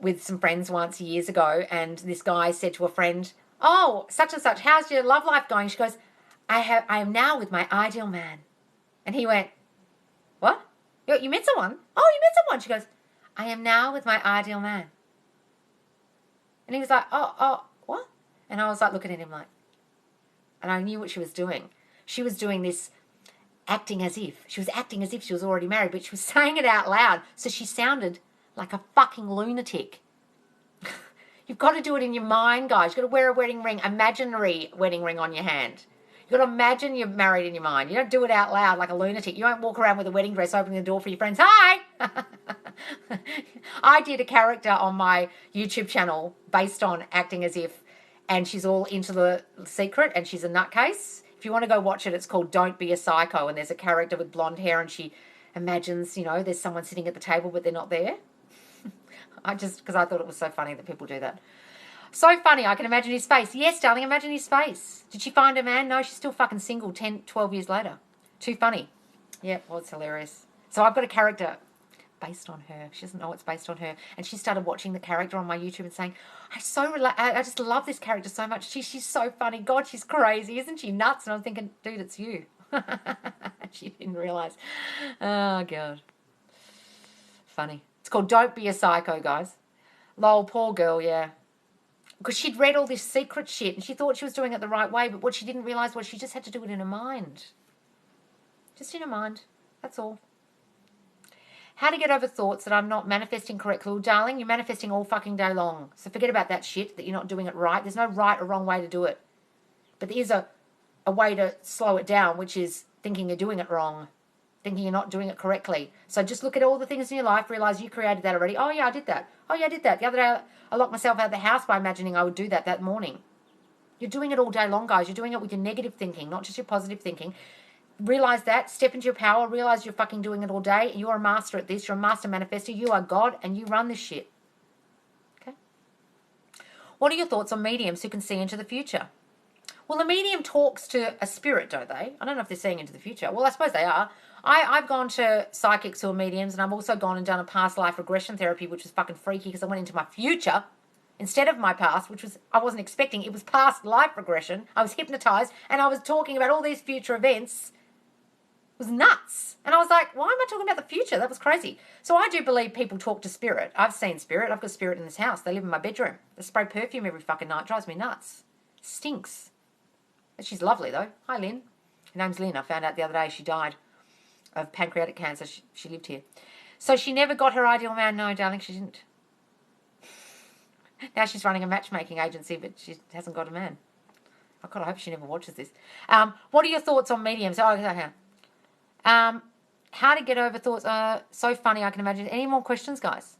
with some friends once years ago, and this guy said to a friend, oh, such and such, how's your love life going? She goes, I am now with my ideal man. And he went, what? You met someone? Oh, you met someone. She goes, I am now with my ideal man. And he was like, oh, what? And I was like looking at him like, and I knew what she was doing. She was doing this acting as if. She was acting as if she was already married, but she was saying it out loud. So she sounded like a fucking lunatic. You've got to do it in your mind, guys. You've got to wear a wedding ring, imaginary wedding ring on your hand. You've got to imagine you're married in your mind. You don't do it out loud like a lunatic. You won't walk around with a wedding dress opening the door for your friends. Hi! I did a character on my YouTube channel based on acting as if, and she's all into the secret and she's a nutcase. If you want to go watch it, it's called Don't Be a Psycho, and there's a character with blonde hair and she imagines, there's someone sitting at the table but they're not there. Because I thought it was so funny that people do that. So funny, I can imagine his face. Yes, darling, imagine his face. Did she find a man? No, she's still fucking single 10, 12 years later. Too funny. Yeah, well, it's hilarious. So I've got a character based on her. She doesn't know it's based on her. And she started watching the character on my YouTube and saying, I just love this character so much. She's so funny. God, she's crazy. Isn't she nuts? And I'm thinking, dude, it's you. She didn't realise. Oh, God. Funny. It's called Don't Be a Psycho, guys. Lol, poor girl, yeah. Because she'd read all this secret shit and she thought she was doing it the right way, but what she didn't realise was she just had to do it in her mind. Just in her mind. That's all. How to get over thoughts that I'm not manifesting correctly. Well, darling, you're manifesting all fucking day long. So forget about that shit, that you're not doing it right. There's no right or wrong way to do it. But there is a way to slow it down, which is thinking you're doing it wrong. Thinking you're not doing it correctly. So just look at all the things in your life, realise you created that already. Oh, yeah, I did that. Oh, yeah, I did that. The other day, I locked myself out of the house by imagining I would do that morning. You're doing it all day long, guys. You're doing it with your negative thinking, not just your positive thinking. Realise that. Step into your power. Realise you're fucking doing it all day. You're a master at this. You're a master manifester. You are God, and you run this shit. Okay? What are your thoughts on mediums who can see into the future? Well, a medium talks to a spirit, don't they? I don't know if they're seeing into the future. Well, I suppose they are. I've gone to psychics who are mediums, and I've also gone and done a past life regression therapy, which was fucking freaky because I went into my future instead of my past, which was I wasn't expecting. It was past life regression. I was hypnotized, and I was talking about all these future events. It was nuts. And I was like, why am I talking about the future? That was crazy. So I do believe people talk to spirit. I've seen spirit. I've got spirit in this house. They live in my bedroom. They spray perfume every fucking night. It drives me nuts. It stinks. But she's lovely, though. Hi, Lynn. Her name's Lynn. I found out the other day she died of pancreatic cancer. She lived here. So she never got her ideal man. No, darling, she didn't. Now she's running a matchmaking agency, but she hasn't got a man. Oh, God, I hope she never watches this. What are your thoughts on mediums? Oh, okay. How to get over thoughts. So funny, I can imagine. Any more questions, guys?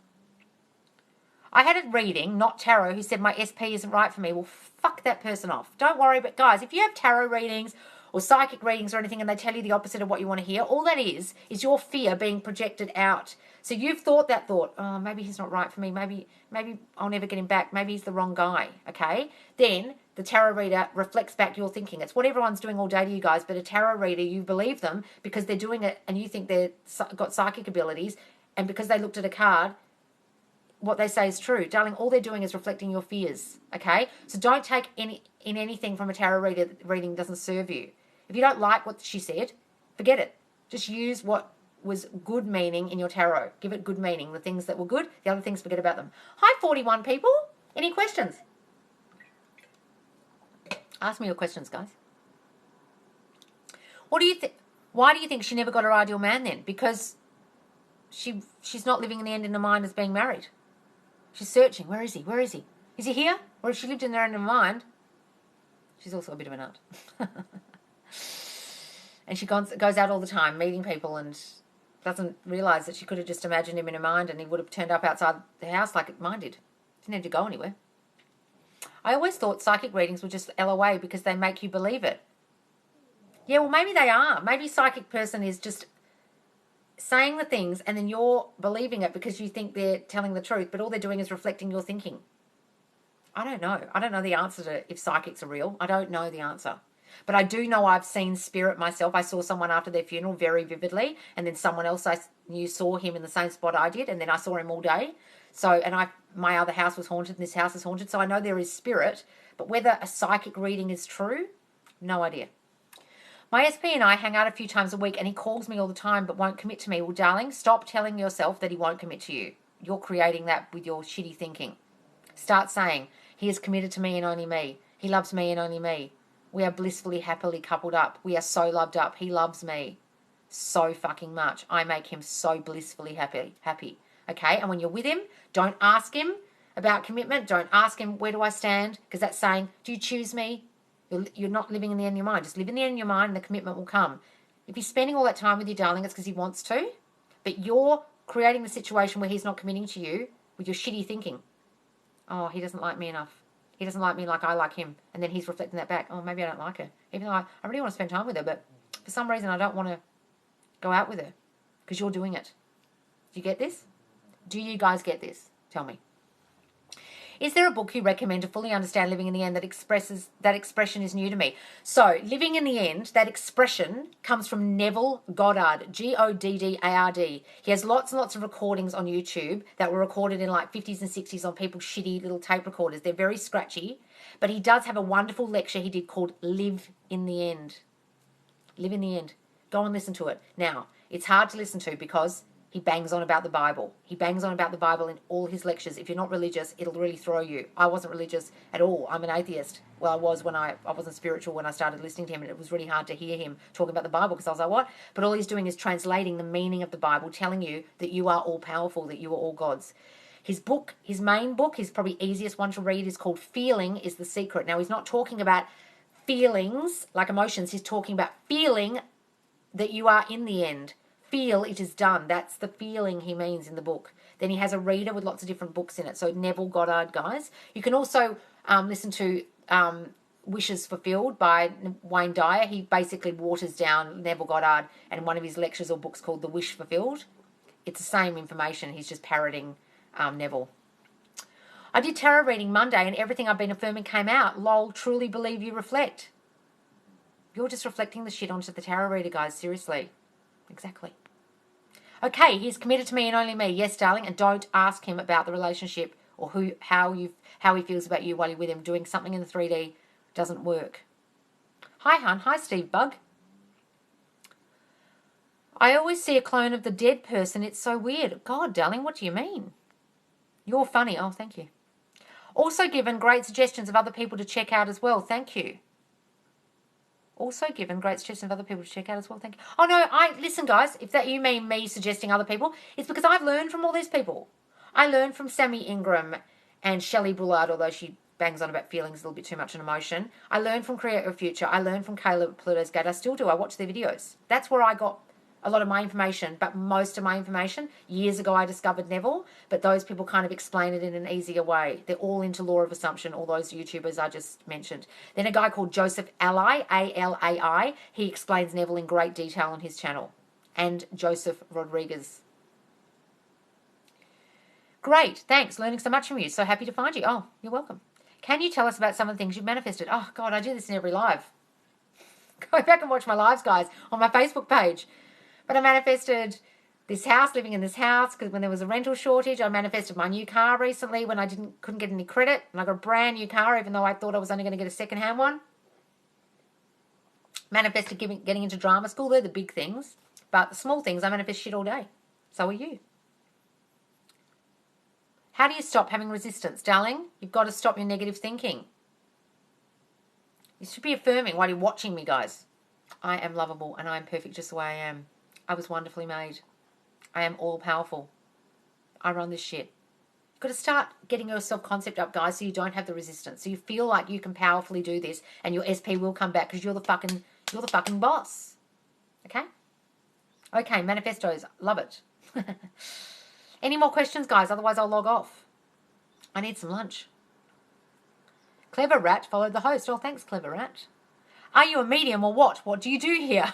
I had a reading, not tarot, who said my SP isn't right for me. Well, fuck that person off. Don't worry. But, guys, if you have tarot readings or psychic readings or anything and they tell you the opposite of what you want to hear, all that is your fear being projected out. So you've thought that thought, oh, maybe he's not right for me. Maybe I'll never get him back. Maybe he's the wrong guy, okay? Then the tarot reader reflects back your thinking. It's what everyone's doing all day to you guys, but a tarot reader, you believe them because they're doing it and you think they've got psychic abilities, and because they looked at a card, what they say is true. Darling, all they're doing is reflecting your fears, okay? So don't take anything from a tarot reading doesn't serve you. If you don't like what she said, forget it. Just use what was good meaning in your tarot. Give it good meaning. The things that were good, the other things, forget about them. Hi, 41 people. Any questions? Ask me your questions, guys. What do you think? Why do you think she never got her ideal man then? Because she's not living in the end in her mind as being married. She's searching. Where is he? Where is he? Is he here? Or if she lived in there in her mind, she's also a bit of a nut. And she goes out all the time meeting people and doesn't realise that she could have just imagined him in her mind and he would have turned up outside the house like mine did. Didn't have to go anywhere. I always thought psychic readings were just LOA because they make you believe it. Yeah, well, maybe they are. Maybe psychic person is just saying the things and then you're believing it because you think they're telling the truth, but all they're doing is reflecting your thinking. I don't know. I don't know the answer to if psychics are real. I don't know the answer. But I do know I've seen spirit myself. I saw someone after their funeral very vividly, and then someone else I knew saw him in the same spot I did, and then I saw him all day. So, and my other house was haunted, and this house is haunted, so I know there is spirit. But whether a psychic reading is true, no idea. My SP and I hang out a few times a week, and he calls me all the time but won't commit to me. Well, darling, stop telling yourself that he won't commit to you. You're creating that with your shitty thinking. Start saying, he is committed to me and only me. He loves me and only me. We are blissfully, happily coupled up. We are so loved up. He loves me so fucking much. I make him so blissfully happy. Okay? And when you're with him, don't ask him about commitment. Don't ask him, where do I stand? Because that's saying, do you choose me? You're not living in the end of your mind. Just live in the end of your mind and the commitment will come. If he's spending all that time with you, darling, it's because he wants to. But you're creating the situation where he's not committing to you with your shitty thinking. Oh, he doesn't like me enough. He doesn't like me like I like him. And then he's reflecting that back. Oh, maybe I don't like her. Even though I really want to spend time with her, but for some reason I don't want to go out with her because you're doing it. Do you get this? Do you guys get this? Tell me. Is there a book you recommend to fully understand living in the end that expression is new to me? So, living in the end, that expression comes from Neville Goddard, Goddard. He has lots and lots of recordings on YouTube that were recorded in like 50s and 60s on people's shitty little tape recorders. They're very scratchy, but he does have a wonderful lecture he did called Live in the End. Live in the End. Go and listen to it. Now, it's hard to listen to because he bangs on about the Bible. He bangs on about the Bible in all his lectures. If you're not religious, it'll really throw you. I wasn't religious at all. I'm an atheist. Well, I was when I wasn't spiritual when I started listening to him, and it was really hard to hear him talking about the Bible because I was like, what? But all he's doing is translating the meaning of the Bible, telling you that you are all powerful, that you are all gods. His book, his main book, his probably easiest one to read is called Feeling is the Secret. Now, he's not talking about feelings like emotions. He's talking about feeling that you are in the end. Feel it is done. That's the feeling he means in the book. Then he has a reader with lots of different books in it. So Neville Goddard, guys. You can also listen to Wishes Fulfilled by Wayne Dyer. He basically waters down Neville Goddard and one of his lectures or books called The Wish Fulfilled. It's the same information. He's just parroting Neville. I did tarot reading Monday and everything I've been affirming came out. Lol, truly believe you reflect. You're just reflecting the shit onto the tarot reader, guys. Seriously. Exactly. Okay, he's committed to me and only me. Yes, darling, and don't ask him about the relationship or how he feels about you while you're with him. Doing something in the 3D doesn't work. Hi, hun. Hi, Steve Bug. I always see a clone of the dead person. It's so weird. God, darling, what do you mean? You're funny. Oh, thank you. Also given great suggestions of other people to check out as well. Thank you. Also given great suggestions of other people to check out as well. Thank you. Oh, no, listen, guys, if that you mean me suggesting other people, it's because I've learned from all these people. I learned from Sammy Ingram and Shelley Bullard, although she bangs on about feelings a little bit too much and emotion. I learned from Create Your Future. I learned from Caleb at Pluto's Gate. I still do. I watch their videos. That's where I got a lot of my information, but most of my information, years ago I discovered Neville, but those people kind of explain it in an easier way. They're all into law of assumption, all those YouTubers I just mentioned. Then a guy called Joseph Alai, A-L-A-I, he explains Neville in great detail on his channel. And Joseph Rodriguez. Great, thanks. Learning so much from you. So happy to find you. Oh, you're welcome. Can you tell us about some of the things you've manifested? Oh, God, I do this in every live. Go back and watch my lives, guys, on my Facebook page. But I manifested this house, living in this house, because when there was a rental shortage, I manifested my new car recently when I couldn't get any credit, and I got a brand new car, even though I thought I was only going to get a second-hand one. Manifested getting into drama school. They're the big things, but the small things, I manifest shit all day. So are you. How do you stop having resistance, darling? You've got to stop your negative thinking. You should be affirming while you're watching me, guys. I am lovable and I am perfect just the way I am. I was wonderfully made. I am all-powerful. I run this shit. You've got to start getting your self-concept up, guys, so you don't have the resistance. So you feel like you can powerfully do this and your SP will come back because you're the fucking boss. Okay? Okay, manifestos. Love it. Any more questions, guys? Otherwise, I'll log off. I need some lunch. Clever Rat followed the host. Oh, thanks, Clever Rat. Are you a medium or what? What do you do here?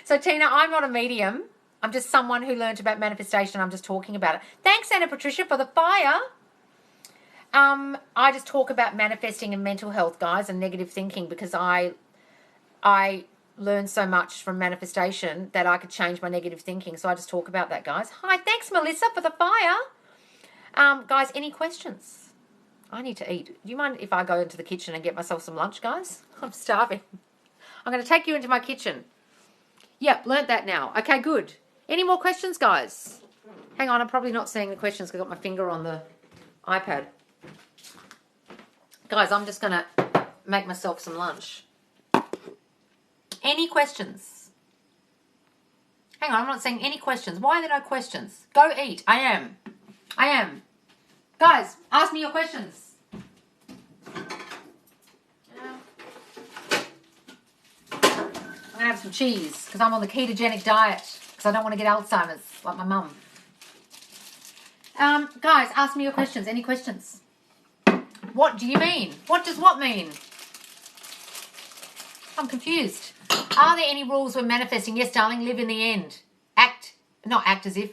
So, Tina, I'm not a medium. I'm just someone who learned about manifestation. I'm just talking about it. Thanks, Anna Patricia, for the fire. I just talk about manifesting and mental health, guys, and negative thinking because I learned so much from manifestation that I could change my negative thinking. So I just talk about that, guys. Hi, thanks, Melissa, for the fire. Guys, any questions? I need to eat. Do you mind if I go into the kitchen and get myself some lunch, guys? I'm starving. I'm going to take you into my kitchen. Yep, learnt that now. Okay, good. Any more questions, guys? Hang on, I'm probably not seeing the questions because I've got my finger on the iPad. Guys, I'm just going to make myself some lunch. Any questions? Hang on, I'm not saying any questions. Why are there no questions? Go eat. I am. Guys, ask me your questions. I'm going to have some cheese because I'm on the ketogenic diet because I don't want to get Alzheimer's like my mum. Guys, ask me your questions. Any questions? What do you mean? What does what mean? I'm confused. Are there any rules when manifesting? Yes, darling, live in the end. Not act as if.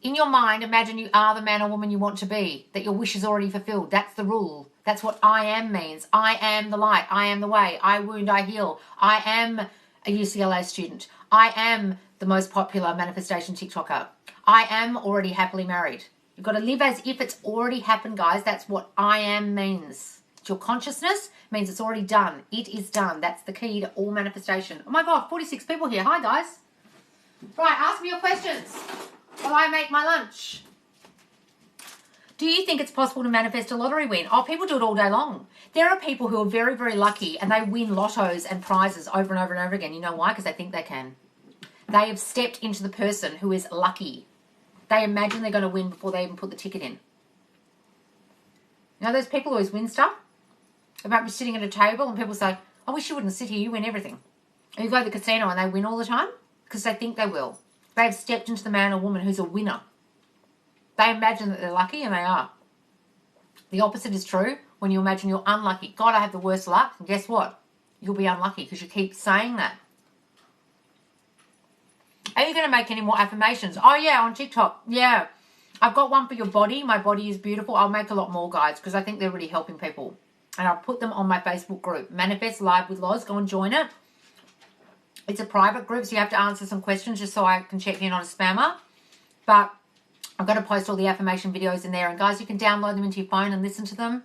In your mind, imagine you are the man or woman you want to be, that your wish is already fulfilled. That's the rule. That's what I am means. I am the light. I am the way. I wound, I heal. I am a UCLA student. I am the most popular manifestation TikToker. I am already happily married. You've got to live as if it's already happened, guys. That's what I am means. It's your consciousness means it's already done. It is done. That's the key to all manifestation. Oh my God, 46 people here. Hi, guys. Right, ask me your questions while I make my lunch. Do you think it's possible to manifest a lottery win? Oh, people do it all day long. There are people who are very, very lucky and they win lottos and prizes over and over and over again. You know why? Because they think they can. They have stepped into the person who is lucky. They imagine they're going to win before they even put the ticket in. You know those people who always win stuff? They might be sitting at a table and people say, I wish you wouldn't sit here, you win everything. And you go to the casino and they win all the time because they think they will. They've stepped into the man or woman who's a winner. They imagine that they're lucky and they are. The opposite is true when you imagine you're unlucky. God, I have the worst luck. And guess what? You'll be unlucky because you keep saying that. Are you going to make any more affirmations? Oh, yeah, on TikTok. Yeah. I've got one for your body. My body is beautiful. I'll make a lot more, guys, because I think they're really helping people. And I'll put them on my Facebook group. Manifest Live with Loz. Go and join it. It's a private group, so you have to answer some questions just so I can check you're not a spammer. But I'm going to post all the affirmation videos in there. And, guys, you can download them into your phone and listen to them.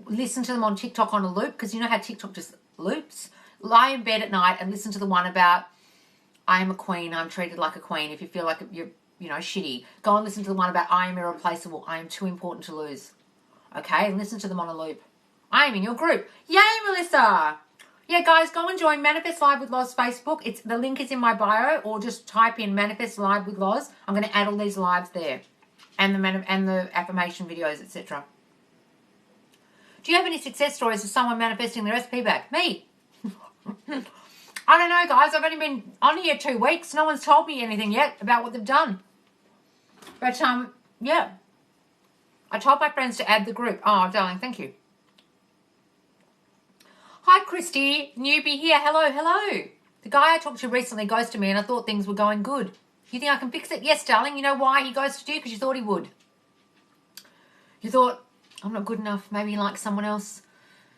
Listen to them on TikTok on a loop because you know how TikTok just loops. Lie in bed at night and listen to the one about I am a queen, I'm treated like a queen. If you feel like you're, shitty, go and listen to the one about I am irreplaceable, I am too important to lose. Okay, and listen to them on a loop. I am in your group. Yay, Melissa! Yeah, guys, go and join Manifest Live with Loz Facebook. The link is in my bio, or just type in Manifest Live with Loz. I'm going to add all these lives there, and the affirmation videos, etc. Do you have any success stories of someone manifesting their SP back? Me. I don't know, guys. I've only been on here 2 weeks. No one's told me anything yet about what they've done. But, yeah. I told my friends to add the group. Oh, darling, thank you. Hi, Christy. Newbie here. Hello, hello. The guy I talked to recently ghosted me and I thought things were going good. You think I can fix it? Yes, darling. You know why he ghosted you? Because you thought he would. You thought, I'm not good enough. Maybe he likes someone else.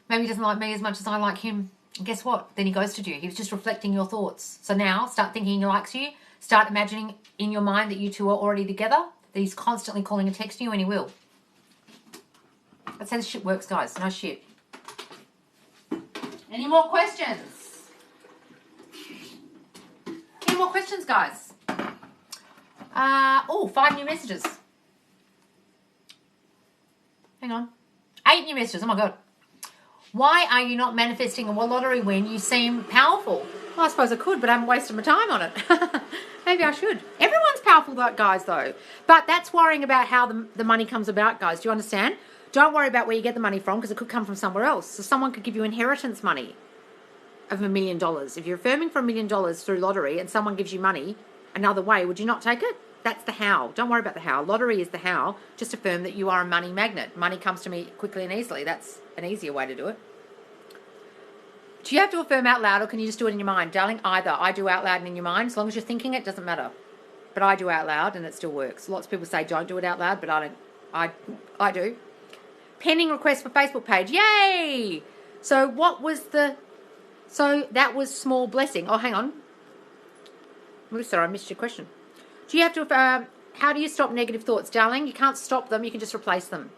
Maybe he doesn't like me as much as I like him. And guess what? Then he ghosted you. He was just reflecting your thoughts. So now start thinking he likes you. Start imagining in your mind that you two are already together, that he's constantly calling and texting you, and he will. That's how this shit works, guys. No shit. Any more questions? Any more questions, guys? 5 new messages. Hang on. 8 new messages. Oh, my God. Why are you not manifesting a lottery win? You seem powerful. Well, I suppose I could, but I haven't wasted my time on it. Maybe I should. Everyone's powerful, guys, though. But that's worrying about how the money comes about, guys. Do you understand? Don't worry about where you get the money from, because it could come from somewhere else. So someone could give you inheritance money of $1 million. If you're affirming for $1 million through lottery and someone gives you money another way, would you not take it? That's the how. Don't worry about the how. Lottery is the how. Just affirm that you are a money magnet. Money comes to me quickly and easily. That's an easier way to do it. Do you have to affirm out loud, or can you just do it in your mind? Darling, either. I do out loud and in your mind. As long as you're thinking it, doesn't matter. But I do out loud and it still works. Lots of people say don't do it out loud, but I don't. I do. Pending request for Facebook page. Yay! So what was the... So that was small blessing. Oh, hang on. Oh, sorry, I missed your question. Do you have to... how do you stop negative thoughts, darling? You can't stop them. You can just replace them.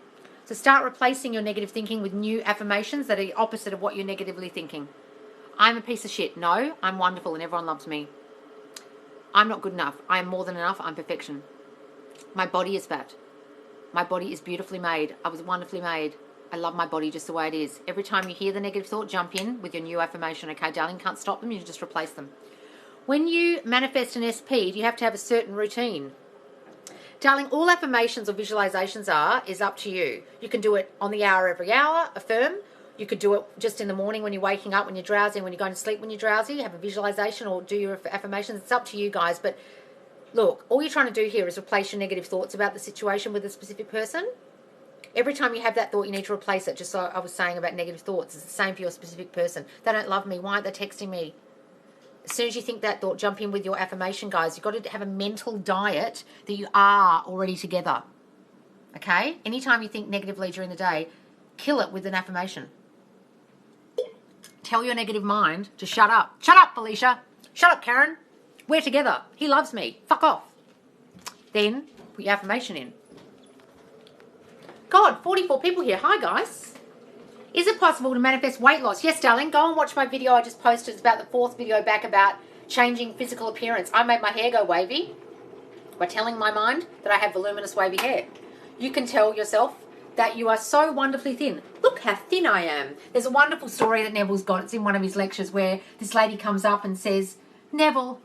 So start replacing your negative thinking with new affirmations that are the opposite of what you're negatively thinking. I'm a piece of shit. No, I'm wonderful and everyone loves me. I'm not good enough. I am more than enough. I'm perfection. My body is fat. My body is beautifully made. I was wonderfully made. I love my body just the way it is. Every time you hear the negative thought, jump in with your new affirmation. Okay, darling, can't stop them. You just replace them. When you manifest an SP, you have to have a certain routine. Darling, all affirmations or visualizations is up to you. You can do it on the hour every hour, affirm. You could do it just in the morning when you're waking up, when you're drowsy, when you're going to sleep when you're drowsy. Have a visualization or do your affirmations. It's up to you guys. But look, all you're trying to do here is replace your negative thoughts about the situation with a specific person. Every time you have that thought, you need to replace it. Just like I was saying about negative thoughts. It's the same for your specific person. They don't love me. Why aren't they texting me? As soon as you think that thought, jump in with your affirmation, guys. You've got to have a mental diet that you are already together. Okay? Anytime you think negatively during the day, kill it with an affirmation. Tell your negative mind to shut up. Shut up, Felicia. Shut up, Karen. We're together. He loves me. Fuck off. Then put your affirmation in. God, 44 people here. Hi, guys. Is it possible to manifest weight loss? Yes, darling. Go and watch my video I just posted. It's about the 4th video back about changing physical appearance. I made my hair go wavy by telling my mind that I have voluminous wavy hair. You can tell yourself that you are so wonderfully thin. Look how thin I am. There's a wonderful story that Neville's got. It's in one of his lectures where this lady comes up and says, Neville,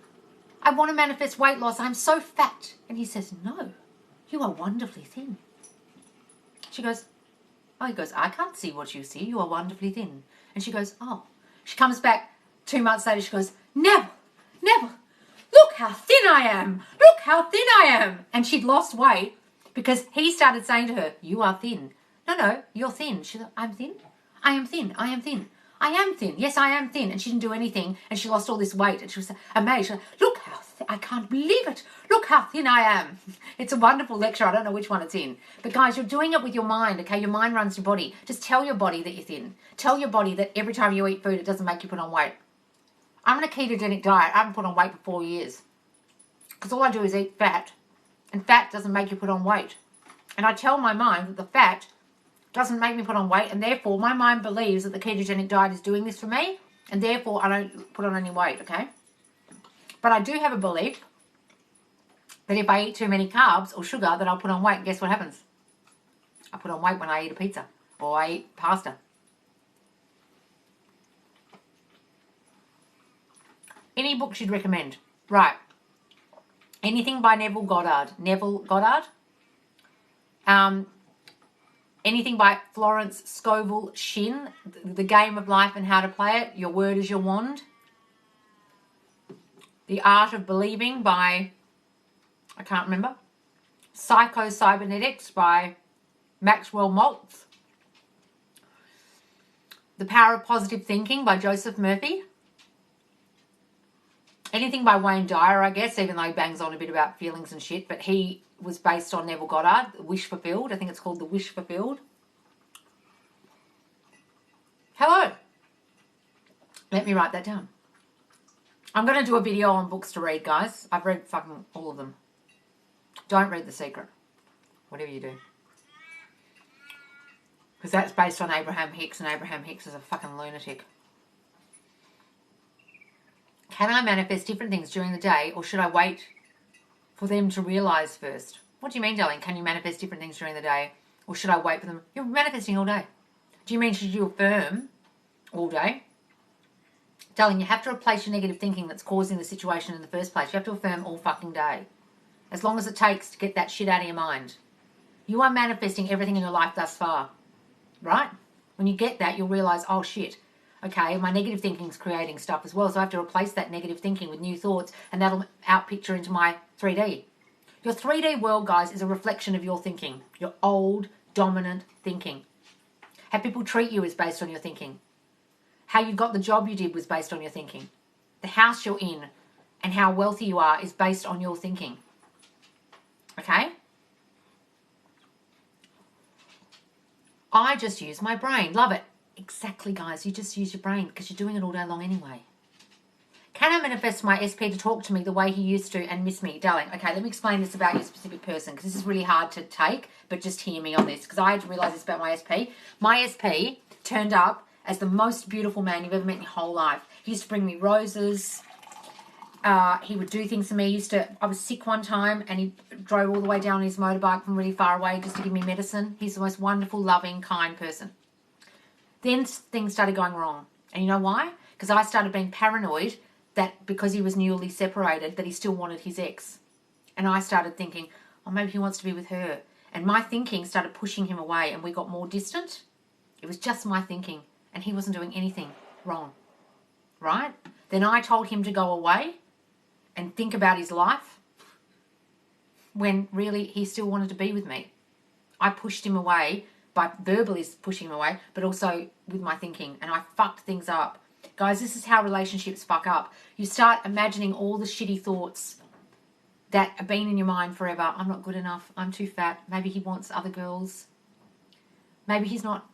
I want to manifest weight loss. I'm so fat. And he says, no, you are wonderfully thin. She goes, oh, he goes, I can't see what you see. You are wonderfully thin. And she goes, oh. She comes back 2 months later. She goes, Neville, look how thin I am. Look how thin I am. And she'd lost weight because he started saying to her, you are thin. No, you're thin. She thought, I'm thin? I am thin. I am thin. I am thin. Yes, I am thin. And she didn't do anything. And she lost all this weight. And she was amazed. She was, look how thin. I can't believe it. Look how thin I am. It's a wonderful lecture. I don't know which one it's in. But guys, you're doing it with your mind, okay? Your mind runs your body. Just tell your body that you're thin. Tell your body that every time you eat food, it doesn't make you put on weight. I'm on a ketogenic diet. I haven't put on weight for 4 years. Because all I do is eat fat. And fat doesn't make you put on weight. And I tell my mind that the fat doesn't make me put on weight, and therefore my mind believes that the ketogenic diet is doing this for me, and therefore I don't put on any weight, okay? But I do have a belief that if I eat too many carbs or sugar, that I'll put on weight. And guess what happens? I put on weight when I eat a pizza or I eat pasta. Any books you'd recommend? Right. Anything by Neville Goddard. Neville Goddard. Anything by Florence Scovel Shinn, The Game of Life and How to Play It, Your Word is Your Wand. The Art of Believing by, I can't remember. Psycho-Cybernetics by Maxwell Maltz. The Power of Positive Thinking by Joseph Murphy. Anything by Wayne Dyer, I guess, even though he bangs on a bit about feelings and shit, but he was based on Neville Goddard, Wish Fulfilled. I think it's called The Wish Fulfilled. Hello. Let me write that down. I'm going to do a video on books to read, guys. I've read fucking all of them. Don't read The Secret. Whatever you do. Because that's based on Abraham Hicks, and Abraham Hicks is a fucking lunatic. Can I manifest different things during the day, or should I wait for them to realise first? What do you mean, darling? Can you manifest different things during the day, or should I wait for them? You're manifesting all day. Do you mean should you affirm all day? Darling, you have to replace your negative thinking that's causing the situation in the first place. You have to affirm all fucking day. As long as it takes to get that shit out of your mind. You are manifesting everything in your life thus far. Right? When you get that, you'll realise, oh shit, okay, my negative thinking's creating stuff as well, so I have to replace that negative thinking with new thoughts, and that'll outpicture into my 3D. Your 3D world, guys, is a reflection of your thinking. Your old, dominant thinking. How people treat you is based on your thinking. How you got the job you did was based on your thinking. The house you're in and how wealthy you are is based on your thinking. Okay? I just use my brain. Love it. Exactly, guys. You just use your brain because you're doing it all day long anyway. Can I manifest my SP to talk to me the way he used to and miss me? Darling, okay, let me explain this about your specific person because this is really hard to take, but just hear me on this because I had to realise this about my SP. My SP turned up as the most beautiful man you've ever met in your whole life. He used to bring me roses. He would do things for me. I was sick one time and he drove all the way down on his motorbike from really far away just to give me medicine. He's the most wonderful, loving, kind person. Then things started going wrong. And you know why? Because I started being paranoid that because he was newly separated that he still wanted his ex. And I started thinking, oh, maybe he wants to be with her. And my thinking started pushing him away and we got more distant. It was just my thinking and he wasn't doing anything wrong. Right? Then I told him to go away and think about his life when really he still wanted to be with me. I pushed him away by verbally pushing him away, but also with my thinking, and I fucked things up. Guys, this is how relationships fuck up. You start imagining all the shitty thoughts that have been in your mind forever. I'm not good enough. I'm too fat. Maybe he wants other girls. Maybe he's not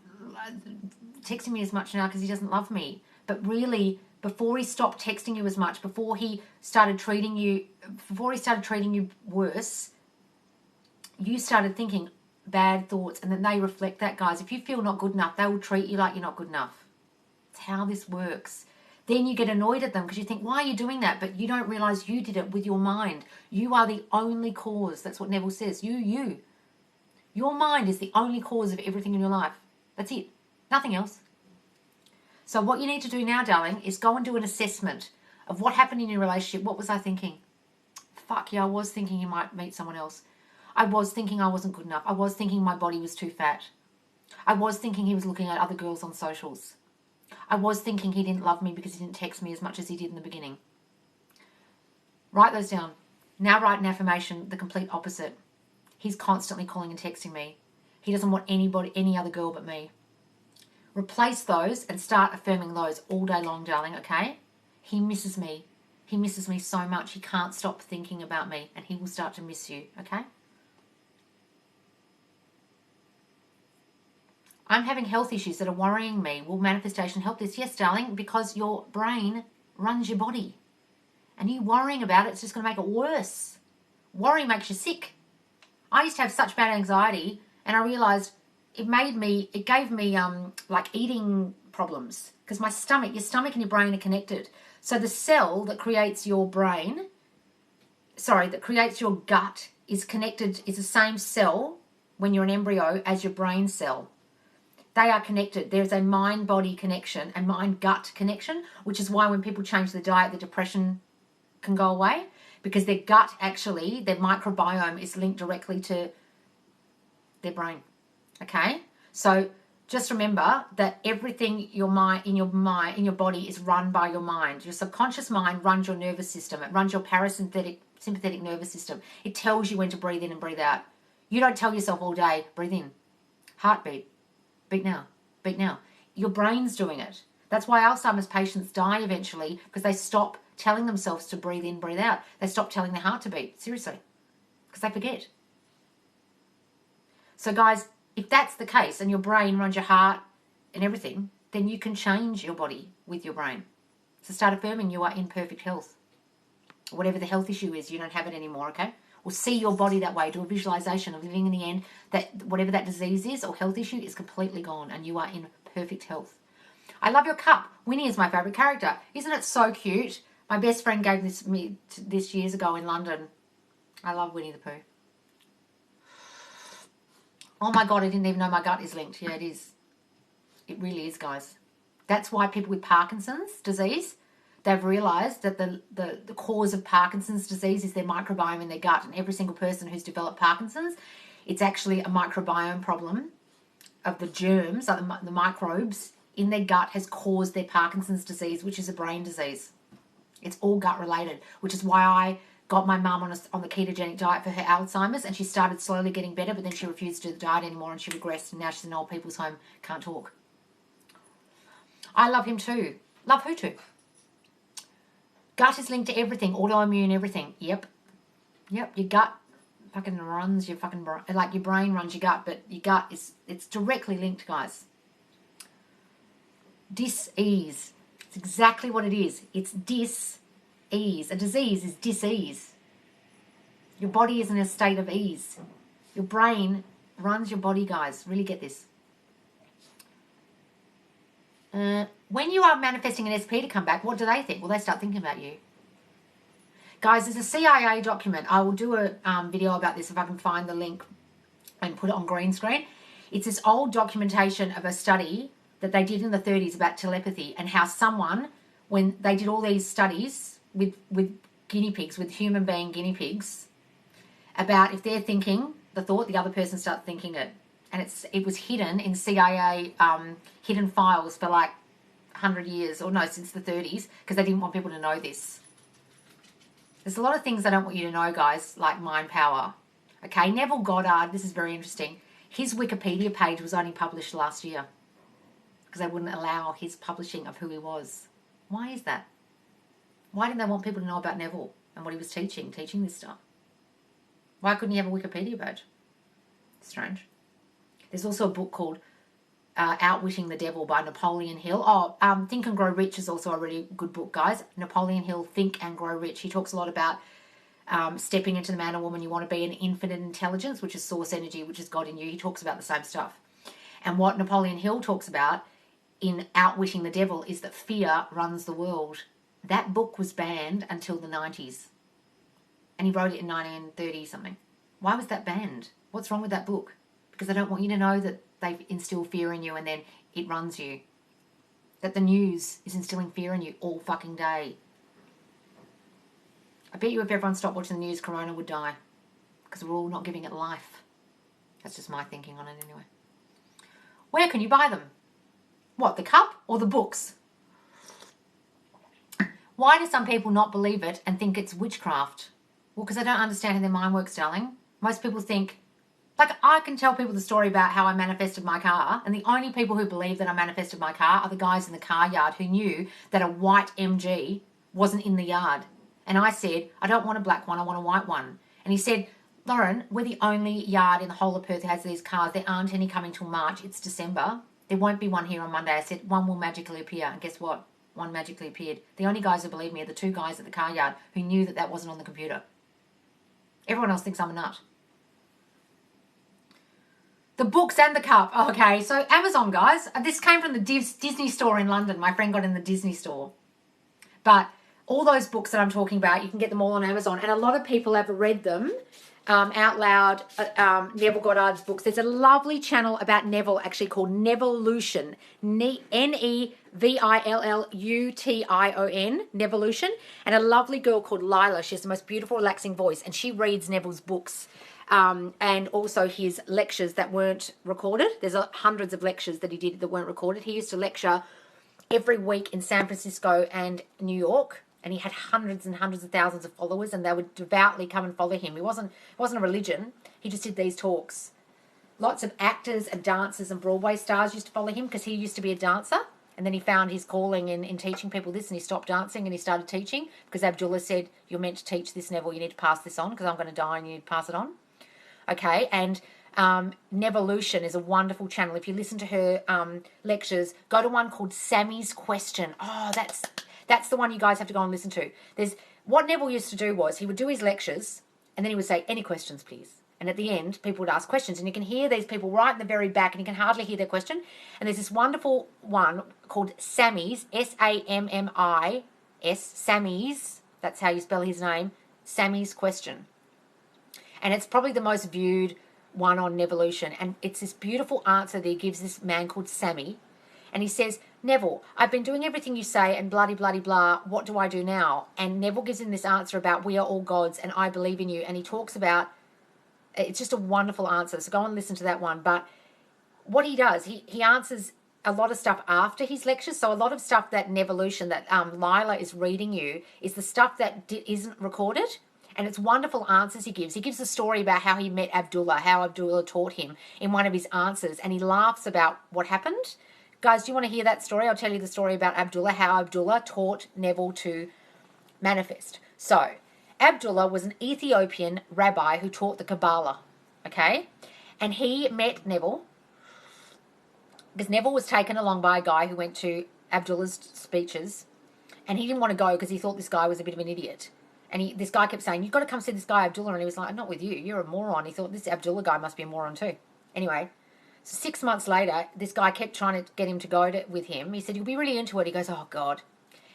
texting me as much now because he doesn't love me. But really, before he stopped texting you as much, before he started treating you worse, you started thinking bad thoughts, and then they reflect that, guys. If you feel not good enough, they will treat you like you're not good enough. It's how this works. Then you get annoyed at them because you think, why are you doing that? But you don't realize you did it with your mind. You are the only cause. That's what Neville says. You. Your mind is the only cause of everything in your life. That's it. Nothing else. So what you need to do now, darling, is go and do an assessment of what happened in your relationship. What was I thinking? Fuck yeah, I was thinking you might meet someone else. I was thinking I wasn't good enough. I was thinking my body was too fat. I was thinking he was looking at other girls on socials. I was thinking he didn't love me because he didn't text me as much as he did in the beginning. Write those down. Now write an affirmation, the complete opposite. He's constantly calling and texting me. He doesn't want any other girl but me. Replace those and start affirming those all day long, darling, okay? He misses me. He misses me so much. He can't stop thinking about me, and he will start to miss you, okay? I'm having health issues that are worrying me. Will manifestation help this? Yes, darling, because your brain runs your body. And you worrying about it's just going to make it worse. Worry makes you sick. I used to have such bad anxiety, and I realised it gave me like eating problems because your stomach and your brain are connected. So the cell that creates your gut is connected, is the same cell when you're an embryo as your brain cell. They are connected. There's a mind-body connection and mind-gut connection, which is why when people change their diet, the depression can go away because their gut actually, their microbiome is linked directly to their brain. Okay? So just remember that everything in your body is run by your mind. Your subconscious mind runs your nervous system. It runs your sympathetic nervous system. It tells you when to breathe in and breathe out. You don't tell yourself all day, breathe in, heartbeat. Beat now. Beat now. Your brain's doing it. That's why Alzheimer's patients die eventually because they stop telling themselves to breathe in, breathe out. They stop telling their heart to beat. Seriously. Because they forget. So guys, if that's the case and your brain runs your heart and everything, then you can change your body with your brain. So start affirming you are in perfect health. Whatever the health issue is, you don't have it anymore, okay? Or see your body that way. Do a visualization of living in the end that whatever that disease is or health issue is completely gone and you are in perfect health. I love your cup. Winnie is my favourite character. Isn't it so cute? My best friend gave this years ago in London. I love Winnie the Pooh. Oh my God, I didn't even know my gut is linked. Yeah, it is. It really is, guys. That's why people with Parkinson's disease, they've realised that the cause of Parkinson's disease is their microbiome in their gut. And every single person who's developed Parkinson's, it's actually a microbiome problem of the germs, like the microbes in their gut has caused their Parkinson's disease, which is a brain disease. It's all gut related, which is why I got my mum on the ketogenic diet for her Alzheimer's, and she started slowly getting better, but then she refused to do the diet anymore and she regressed, and now she's in an old people's home, can't talk. I love him too. Love who too? Gut is linked to everything, autoimmune, everything. Yep. Your gut fucking runs your fucking brain, like your brain runs your gut, but your gut it's directly linked, guys. Dis-ease. It's exactly what it is. It's dis-ease. A disease is dis-ease. Your body is in a state of ease. Your brain runs your body, guys. Really get this. When you are manifesting an SP to come back, what do they think? Well, they start thinking about you. Guys, there's a CIA document. I will do a video about this if I can find the link and put it on green screen. It's this old documentation of a study that they did in the 30s about telepathy and how someone, when they did all these studies with guinea pigs, with human being guinea pigs, about if they're thinking the thought, the other person starts thinking it. And it was hidden in CIA hidden files for like 100 years, or no, since the 30s, because they didn't want people to know this. There's a lot of things I don't want you to know, guys, like mind power. Okay, Neville Goddard, this is very interesting. His Wikipedia page was only published last year because they wouldn't allow his publishing of who he was. Why is that? Why didn't they want people to know about Neville and what he was teaching this stuff? Why couldn't you have a Wikipedia page? Strange. There's also a book called Outwitting the Devil by Napoleon Hill. Think and Grow Rich is also a really good book, guys. Napoleon Hill, Think and Grow Rich. He talks a lot about stepping into the man or woman you want to be, an infinite intelligence, which is source energy, which is God in you. He talks about the same stuff. And what Napoleon Hill talks about in Outwitting the Devil is that fear runs the world. That book was banned until the 90s. And he wrote it in 1930-something. Why was that banned? What's wrong with that book? Because I don't want you to know that they instill fear in you and then it runs you. That the news is instilling fear in you all fucking day. I bet you if everyone stopped watching the news, Corona would die. Because we're all not giving it life. That's just my thinking on it anyway. Where can you buy them? What, the cup or the books? Why do some people not believe it and think it's witchcraft? Well, because they don't understand how their mind works, darling. Most people think, like, I can tell people the story about how I manifested my car, and the only people who believe that I manifested my car are the guys in the car yard who knew that a white MG wasn't in the yard. And I said, I don't want a black one, I want a white one. And he said, Lauren, we're the only yard in the whole of Perth that has these cars. There aren't any coming till March. It's December. There won't be one here on Monday. I said, one will magically appear. And guess what? One magically appeared. The only guys who believe me are the two guys at the car yard who knew that that wasn't on the computer. Everyone else thinks I'm a nut. The books and the cup. Okay, so Amazon, guys. This came from the Disney store in London. My friend got in the Disney store. But all those books that I'm talking about, you can get them all on Amazon. And a lot of people have read them out loud, Neville Goddard's books. There's a lovely channel about Neville actually called Nevolution. Nevillution. Nevolution. And a lovely girl called Lila. She has the most beautiful, relaxing voice. And she reads Neville's books. And also his lectures that weren't recorded. There's hundreds of lectures that he did that weren't recorded. He used to lecture every week in San Francisco and New York, and he had hundreds and hundreds of thousands of followers, and they would devoutly come and follow him. It wasn't a religion. He just did these talks. Lots of actors and dancers and Broadway stars used to follow him because he used to be a dancer, and then he found his calling in teaching people this, and he stopped dancing and he started teaching because Abdullah said, you're meant to teach this, Neville. You need to pass this on because I'm going to die and you need to pass it on. Okay, and Nevolution is a wonderful channel. If you listen to her lectures, go to one called Sammy's Question. Oh, that's That's the one you guys have to go and listen to. What Neville used to do was he would do his lectures and then he would say, any questions, please? And at the end, people would ask questions. And you can hear these people right in the very back and you can hardly hear their question. And there's this wonderful one called Sammy's, Sammis, Sammy's, that's how you spell his name, Sammy's question. And it's probably the most viewed one on Nevolution. And it's this beautiful answer that he gives this man called Sammy. And he says, Neville, I've been doing everything you say and bloody, bloody, blah. What do I do now? And Neville gives him this answer about we are all gods and I believe in you. And he talks about, it's just a wonderful answer. So go and listen to that one. But what he does, he answers a lot of stuff after his lectures. So a lot of stuff that Nevolution, that Lila is reading you, is the stuff that isn't recorded. And it's wonderful answers he gives. He gives a story about how he met Abdullah, how Abdullah taught him in one of his answers. And he laughs about what happened. Guys, do you want to hear that story? I'll tell you the story about Abdullah, how Abdullah taught Neville to manifest. So, Abdullah was an Ethiopian rabbi who taught the Kabbalah, okay? And he met Neville because Neville was taken along by a guy who went to Abdullah's speeches and he didn't want to go because he thought this guy was a bit of an idiot. And this guy kept saying, you've got to come see this guy, Abdullah. And he was like, I'm not with you. You're a moron. He thought this Abdullah guy must be a moron too. Anyway, so 6 months later, this guy kept trying to get him to go with him. He said, you'll be really into it. He goes, oh, God.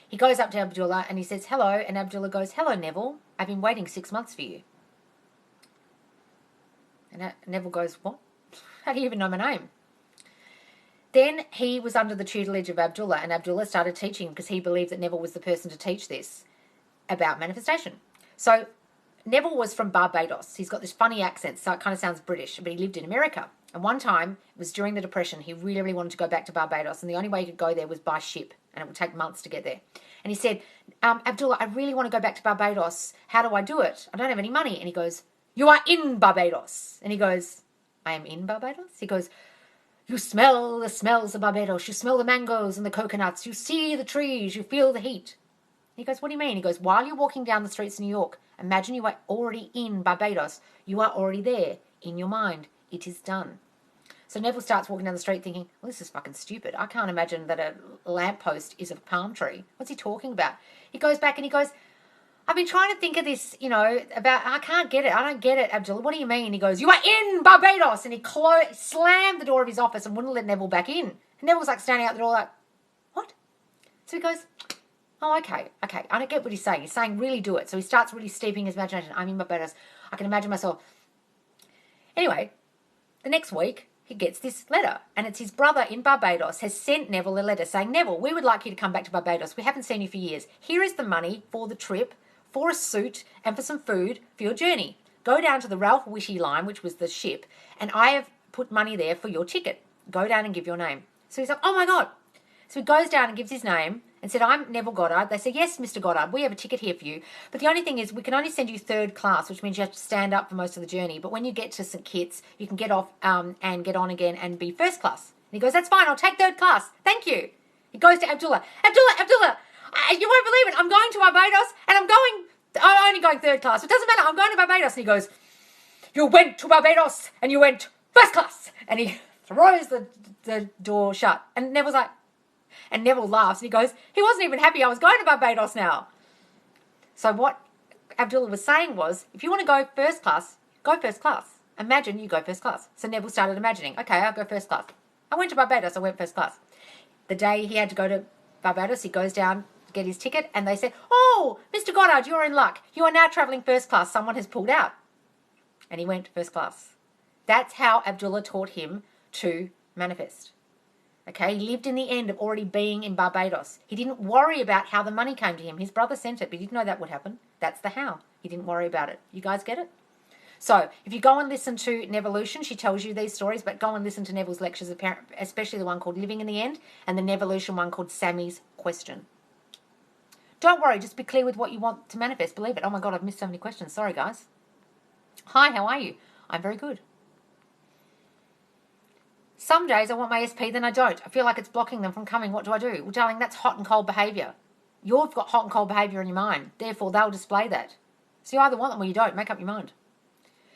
He goes up to Abdullah and he says, hello. And Abdullah goes, hello, Neville. I've been waiting 6 months for you. And Neville goes, what? How do you even know my name? Then he was under the tutelage of Abdullah and Abdullah started teaching because he believed that Neville was the person to teach this about manifestation. So Neville was from Barbados. He's got this funny accent, so it kind of sounds British, but he lived in America. And one time, it was during the Depression, he really, really wanted to go back to Barbados, and the only way he could go there was by ship, and it would take months to get there. And he said, Abdullah, I really want to go back to Barbados. How do I do it? I don't have any money. And he goes, you are in Barbados. And he goes, I am in Barbados? He goes, you smell the smells of Barbados. You smell the mangoes and the coconuts. You see the trees. You feel the heat. He goes, what do you mean? He goes, while you're walking down the streets of New York, imagine you are already in Barbados. You are already there in your mind. It is done. So Neville starts walking down the street thinking, well, this is fucking stupid. I can't imagine that a lamppost is a palm tree. What's he talking about? He goes back and he goes, I've been trying to think of this, about, I can't get it. I don't get it, Abdullah. What do you mean? He goes, you are in Barbados. And he slammed the door of his office and wouldn't let Neville back in. And Neville was like standing out the door like, what? So he goes, oh, okay. I don't get what he's saying. He's saying, really do it. So he starts really steeping his imagination. I'm in Barbados. I can imagine myself. Anyway, the next week, he gets this letter. And it's his brother in Barbados has sent Neville a letter saying, Neville, we would like you to come back to Barbados. We haven't seen you for years. Here is the money for the trip, for a suit, and for some food for your journey. Go down to the Ralph Whitty line, which was the ship, and I have put money there for your ticket. Go down and give your name. So he's like, oh, my God. So he goes down and gives his name and said, I'm Neville Goddard. They said, yes, Mr. Goddard, we have a ticket here for you. But the only thing is we can only send you third class, which means you have to stand up for most of the journey. But when you get to St. Kitts, you can get off and get on again and be first class. And he goes, that's fine. I'll take third class. Thank you. He goes to Abdullah. Abdullah, you won't believe it. I'm going to Barbados and I'm only going third class. It doesn't matter. I'm going to Barbados. And he goes, you went to Barbados and you went first class. And he throws the door shut. And Neville's like, and Neville laughs and he goes, he wasn't even happy I was going to Barbados now. So what Abdullah was saying was, if you want to go first class, go first class. Imagine you go first class. So Neville started imagining, okay, I'll go first class. I went to Barbados, I went first class. The day he had to go to Barbados, he goes down to get his ticket and they said, oh, Mr. Goddard, you're in luck. You are now travelling first class. Someone has pulled out. And he went first class. That's how Abdullah taught him to manifest. Okay, he lived in the end of already being in Barbados. He didn't worry about how the money came to him. His brother sent it, but he didn't know that would happen. That's the how. He didn't worry about it. You guys get it? So, if you go and listen to Nevolution, she tells you these stories, but go and listen to Neville's lectures, especially the one called Living in the End, and the Nevolution one called Sammy's Question. Don't worry, just be clear with what you want to manifest. Believe it. Oh my God, I've missed so many questions. Sorry, guys. Hi, how are you? I'm very good. Some days I want my SP, then I don't. I feel like it's blocking them from coming. What do I do? Well, darling, that's hot and cold behaviour. You've got hot and cold behaviour in your mind. Therefore, they'll display that. So you either want them or you don't. Make up your mind.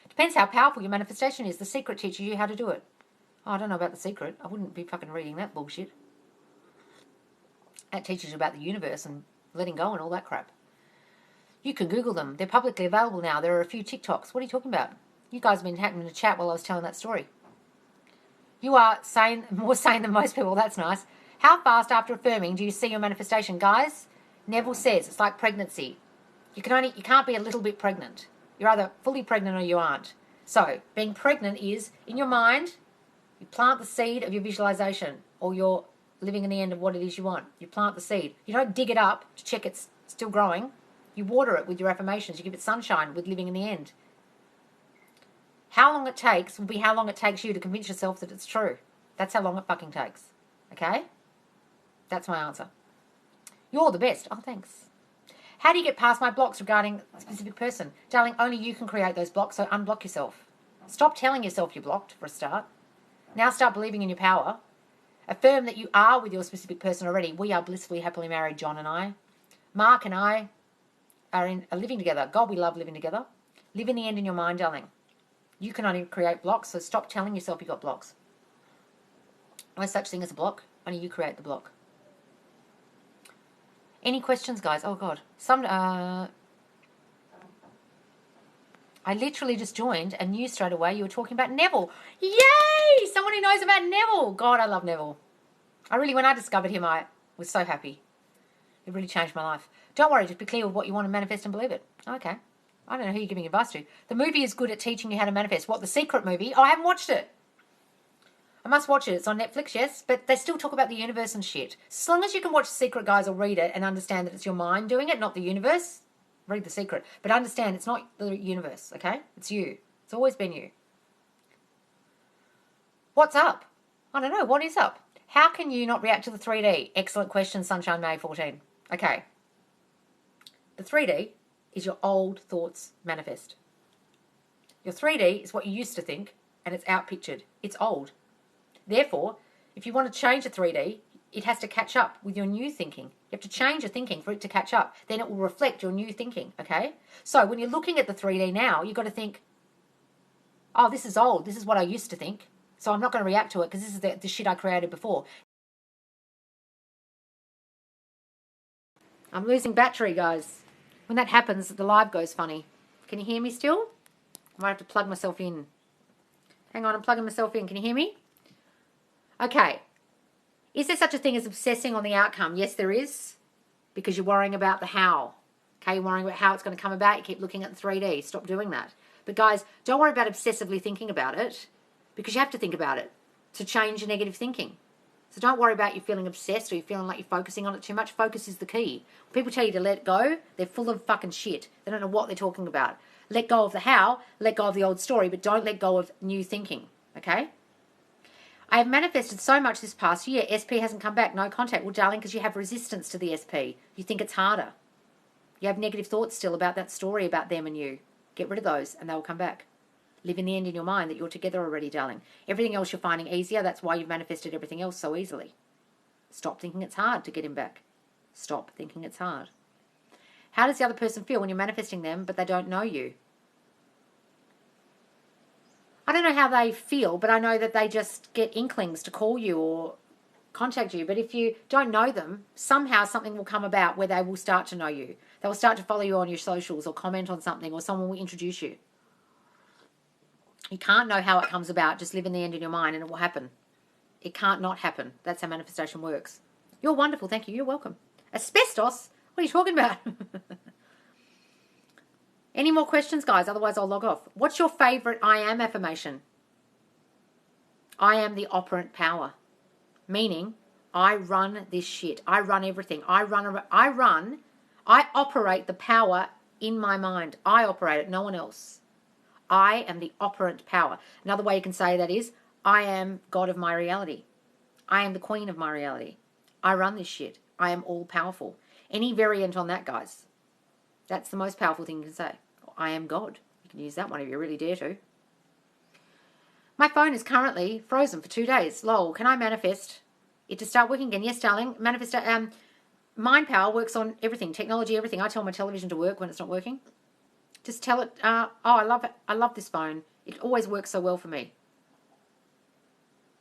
Depends how powerful your manifestation is. The Secret teaches you how to do it. Oh, I don't know about The Secret. I wouldn't be fucking reading that bullshit. That teaches you about the universe and letting go and all that crap. You can Google them. They're publicly available now. There are a few TikToks. What are you talking about? You guys have been having a chat while I was telling that story. You are sane, more sane than most people. That's nice. How fast after affirming do you see your manifestation? Guys, Neville says it's like pregnancy. You can't be a little bit pregnant. You're either fully pregnant or you aren't. So, being pregnant is, in your mind, you plant the seed of your visualization, or you're living in the end of what it is you want. You plant the seed. You don't dig it up to check it's still growing. You water it with your affirmations. You give it sunshine with living in the end. How long it takes will be how long it takes you to convince yourself that it's true. That's how long it fucking takes. Okay? That's my answer. You're the best. Oh, thanks. How do you get past my blocks regarding a specific person? Darling, only you can create those blocks, so unblock yourself. Stop telling yourself you're blocked, for a start. Now start believing in your power. Affirm that you are with your specific person already. We are blissfully, happily married, John and I. Mark and I are living together. God, we love living together. Live in the end in your mind, darling. You can only create blocks, so stop telling yourself you got blocks. No such thing as a block. Only you create the block. Any questions, guys? Oh, God. I literally just joined and knew straight away you were talking about Neville. Yay! Someone who knows about Neville. God, I love Neville. When I discovered him, I was so happy. It really changed my life. Don't worry, just be clear with what you want to manifest and believe it. Okay. I don't know who you're giving advice to. The movie is good at teaching you how to manifest. What, The Secret movie? Oh, I haven't watched it. I must watch it. It's on Netflix, yes, but they still talk about the universe and shit. As long as you can watch The Secret, guys, or read it and understand that it's your mind doing it, not the universe, read The Secret. But understand it's not the universe, okay? It's you. It's always been you. What's up? I don't know. What is up? How can you not react to the 3D? Excellent question, Sunshine May 14. Okay. The 3D is your old thoughts manifest. Your 3D is what you used to think, and it's outpictured. It's old. Therefore, if you want to change a 3D, it has to catch up with your new thinking. You have to change your thinking for it to catch up. Then it will reflect your new thinking, okay? So when you're looking at the 3D now, you've got to think, oh, this is old. This is what I used to think. So I'm not going to react to it because this is the shit I created before. I'm losing battery, guys. When that happens, the live goes funny. Can you hear me still? I might have to plug myself in. Hang on, I'm plugging myself in. Can you hear me? Okay. Is there such a thing as obsessing on the outcome? Yes, there is. Because you're worrying about the how. Okay, you're worrying about how it's going to come about. You keep looking at the 3D. Stop doing that. But guys, don't worry about obsessively thinking about it. Because you have to think about it to change your negative thinking. So don't worry about you feeling obsessed or you feeling like you're focusing on it too much. Focus is the key. When people tell you to let go, they're full of fucking shit. They don't know what they're talking about. Let go of the how, let go of the old story, but don't let go of new thinking, okay? I have manifested so much this past year. SP hasn't come back. No contact. Well, darling, because you have resistance to the SP. You think it's harder. You have negative thoughts still about that story about them and you. Get rid of those and they'll come back. Live in the end in your mind that you're together already, darling. Everything else you're finding easier. That's why you've manifested everything else so easily. Stop thinking it's hard to get him back. Stop thinking it's hard. How does the other person feel when you're manifesting them but they don't know you? I don't know how they feel, but I know that they just get inklings to call you or contact you. But if you don't know them, somehow something will come about where they will start to know you. They will start to follow you on your socials or comment on something or someone will introduce you. You can't know how it comes about. Just live in the end in your mind and it will happen. It can't not happen. That's how manifestation works. You're wonderful. Thank you. You're welcome. Asbestos? What are you talking about? Any more questions, guys? Otherwise, I'll log off. What's your favorite I am affirmation? I am the operant power. Meaning, I run this shit. I run everything. I operate the power in my mind. I operate it, no one else. I am the operant power. Another way you can say that is, I am God of my reality. I am the queen of my reality. I run this shit. I am all powerful. Any variant on that, guys. That's the most powerful thing you can say. I am God. You can use that one if you really dare to. My phone is currently frozen for 2 days. Lol, can I manifest it to start working again? Yes, darling. Manifest. Mind power works on everything. Technology, everything. I tell my television to work when it's not working. Just tell it, oh, I love it. I love this phone. It always works so well for me.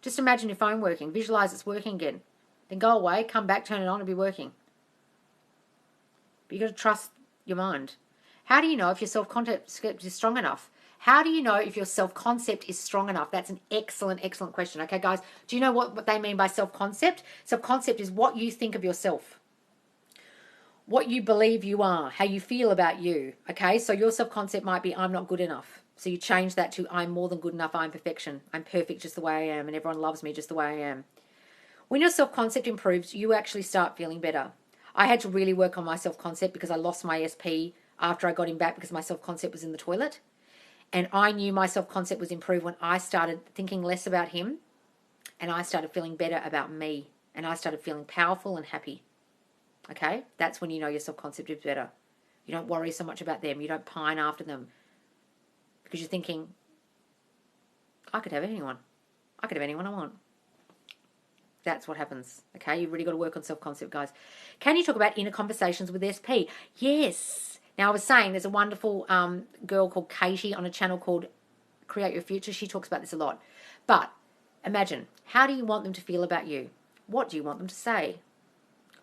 Just imagine your phone working. Visualize it's working again. Then go away, come back, turn it on, and be working. But you've got to trust your mind. How do you know if your self-concept is strong enough? How do you know if your self-concept is strong enough? That's an excellent, excellent question. Okay, guys, do you know what they mean by self-concept? Self-concept is what you think of yourself, what you believe you are, how you feel about you. Okay, so your self-concept might be, I'm not good enough. So you change that to, I'm more than good enough, I'm perfection. I'm perfect just the way I am, and everyone loves me just the way I am. When your self-concept improves, you actually start feeling better. I had to really work on my self-concept because I lost my SP after I got him back because my self-concept was in the toilet. And I knew my self-concept was improved when I started thinking less about him and I started feeling better about me and I started feeling powerful and happy. Okay? That's when you know your self-concept is better. You don't worry so much about them. You don't pine after them because you're thinking, I could have anyone. I could have anyone I want. That's what happens. Okay? You've really got to work on self-concept, guys. Can you talk about inner conversations with SP? Yes. Now, I was saying there's a wonderful girl called Katie on a channel called Create Your Future. She talks about this a lot. But imagine, how do you want them to feel about you? What do you want them to say?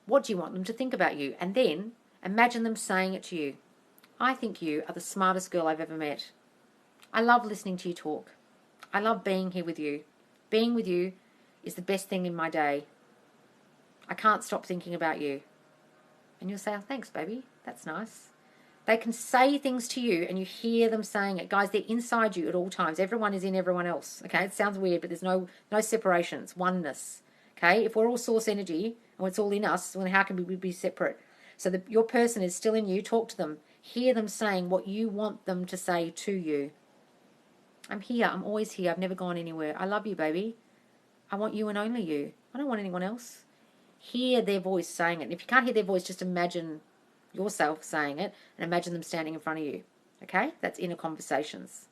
What do you want them to think about you? And then imagine them saying it to you. I think you are the smartest girl I've ever met. I love listening to you talk. I love being here with you. Being with you is the best thing in my day. I can't stop thinking about you. And you'll say, oh, thanks, baby. That's nice. They can say things to you and you hear them saying it. Guys, they're inside you at all times. Everyone is in everyone else. Okay, it sounds weird, but there's no separation. It's oneness. Okay, if we're all source energy and it's all in us, then how can we be separate? So your person is still in you. Talk to them. Hear them saying what you want them to say to you. I'm here. I'm always here. I've never gone anywhere. I love you, baby. I want you and only you. I don't want anyone else. Hear their voice saying it. And if you can't hear their voice, just imagine yourself saying it and imagine them standing in front of you. Okay? That's inner conversations.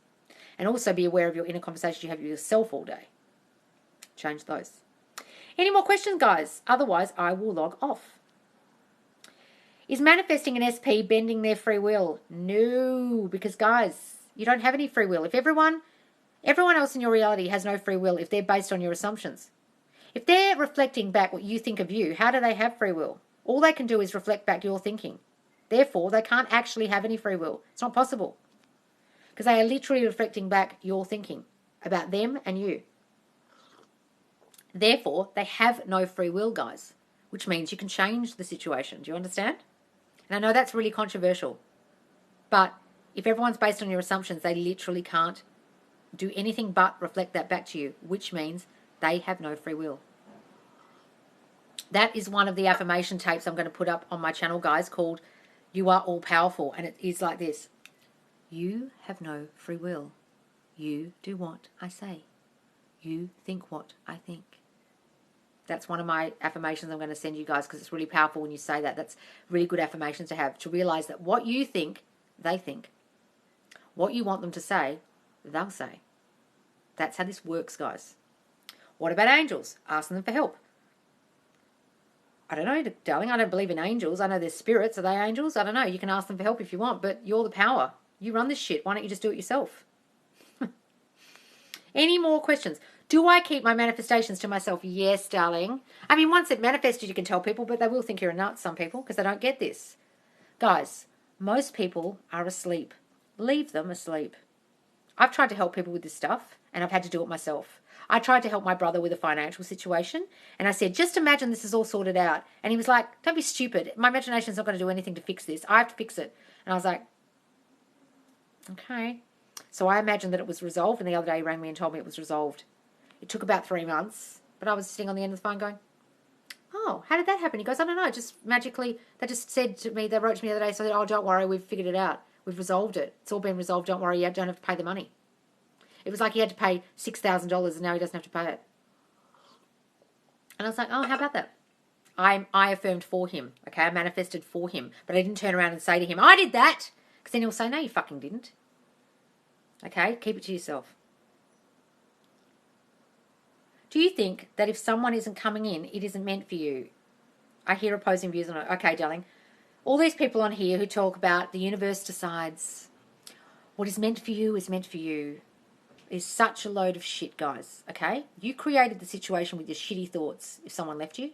And also be aware of your inner conversations you have with yourself all day. Change those. Any more questions, guys? Otherwise, I will log off. Is manifesting an SP bending their free will? No, because guys, you don't have any free will. If everyone else in your reality has no free will if they're based on your assumptions. If they're reflecting back what you think of you, how do they have free will? All they can do is reflect back your thinking. Therefore, they can't actually have any free will. It's not possible. Because they are literally reflecting back your thinking about them and you. Therefore, they have no free will, guys, which means you can change the situation. Do you understand? And I know that's really controversial. But if everyone's based on your assumptions, they literally can't do anything but reflect that back to you, which means they have no free will. That is one of the affirmation tapes I'm going to put up on my channel, guys, called You Are All Powerful. And it is like this. You have no free will. You do what I say. You think what I think. That's one of my affirmations I'm going to send you guys because it's really powerful when you say that. That's really good affirmations to have, to realize that what you think, they think. What you want them to say, they'll say. That's how this works, guys. What about angels? Asking them for help. I don't know, darling. I don't believe in angels. I know they're spirits. Are they angels? I don't know. You can ask them for help if you want, but you're the power. You run this shit. Why don't you just do it yourself? Any more questions? Do I keep my manifestations to myself? Yes, darling. I mean, once it manifested, you can tell people, but they will think you're a nut, some people, because they don't get this. Guys, most people are asleep. Leave them asleep. I've tried to help people with this stuff, and I've had to do it myself. I tried to help my brother with a financial situation, and I said, just imagine this is all sorted out. And he was like, don't be stupid. My imagination's not going to do anything to fix this. I have to fix it. And I was like, okay. So I imagined that it was resolved, and the other day he rang me and told me it was resolved. It took about 3 months, but I was sitting on the end of the phone going, oh, how did that happen? He goes, I don't know, just magically, they just said to me, they wrote to me the other day, so I said, oh, don't worry, we've figured it out. We've resolved it. It's all been resolved. Don't worry, you don't have to pay the money. It was like he had to pay $6,000 and now he doesn't have to pay it. And I was like, oh, how about that? I affirmed for him, okay? I manifested for him, but I didn't turn around and say to him, I did that, because then he'll say, no, you fucking didn't. Okay? Keep it to yourself. Do you think that if someone isn't coming in, it isn't meant for you? I hear opposing views on it. Okay, darling. All these people on here who talk about the universe decides what is meant for you is meant for you is such a load of shit, guys, okay? You created the situation with your shitty thoughts if someone left you.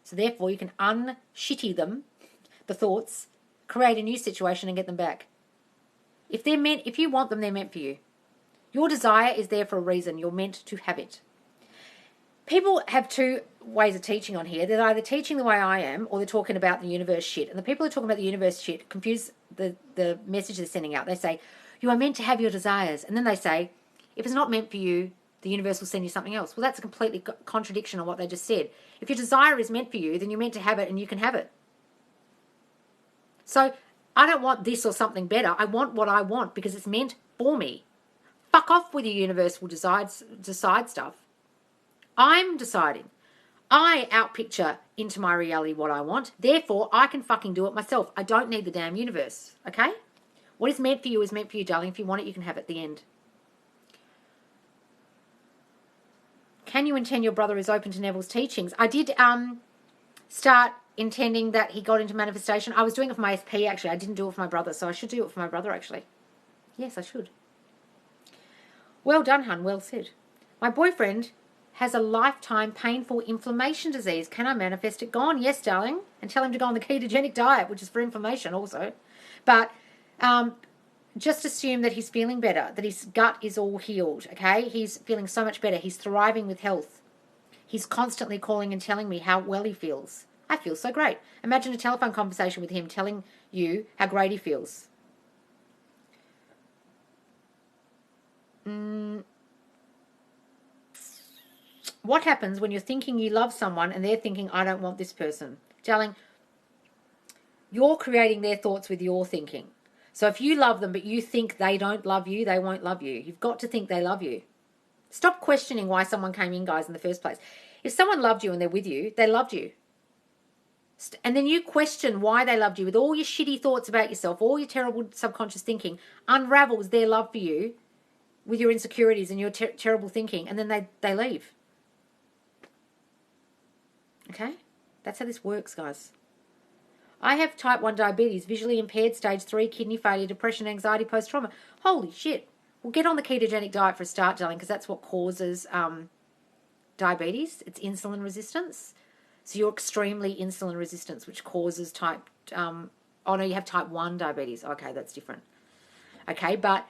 So therefore, you can unshitty them, the thoughts, create a new situation and get them back. If you want them, they're meant for you. Your desire is there for a reason. You're meant to have it. People have two ways of teaching on here. They're either teaching the way I am or they're talking about the universe shit. And the people who are talking about the universe shit confuse the message they're sending out. They say, you are meant to have your desires. And then they say, if it's not meant for you, the universe will send you something else. Well, that's a completely contradiction on what they just said. If your desire is meant for you, then you're meant to have it and you can have it. So I don't want this or something better. I want what I want because it's meant for me. Fuck off with your universe will decide stuff. I'm deciding. I outpicture into my reality what I want. Therefore, I can fucking do it myself. I don't need the damn universe. Okay? What is meant for you is meant for you, darling. If you want it, you can have it at the end. Can you intend your brother is open to Neville's teachings? I did start intending that he got into manifestation. I was doing it for my SP, actually. I didn't do it for my brother, so I should do it for my brother, actually. Yes, I should. Well done, hun. Well said. My boyfriend has a lifetime painful inflammation disease. Can I manifest it gone? Yes, darling. And tell him to go on the ketogenic diet, which is for inflammation also. But just assume that he's feeling better, that his gut is all healed, okay? He's feeling so much better. He's thriving with health. He's constantly calling and telling me how well he feels. I feel so great. Imagine a telephone conversation with him telling you how great he feels. What happens when you're thinking you love someone and they're thinking, I don't want this person? Darling, you're creating their thoughts with your thinking. So if you love them but you think they don't love you, they won't love you. You've got to think they love you. Stop questioning why someone came in, guys, in the first place. If someone loved you and they're with you, they loved you. And then you question why they loved you with all your shitty thoughts about yourself, all your terrible subconscious thinking, unravels their love for you with your insecurities and your terrible thinking, and then they leave. Okay? That's how this works, guys. I have type 1 diabetes, visually impaired, stage 3, kidney failure, depression, anxiety, post-trauma. Holy shit. Well, get on the ketogenic diet for a start, darling, because that's what causes diabetes. It's insulin resistance. So you're extremely insulin resistant, which causes type... oh, no, you have type 1 diabetes. Okay, that's different. Okay, but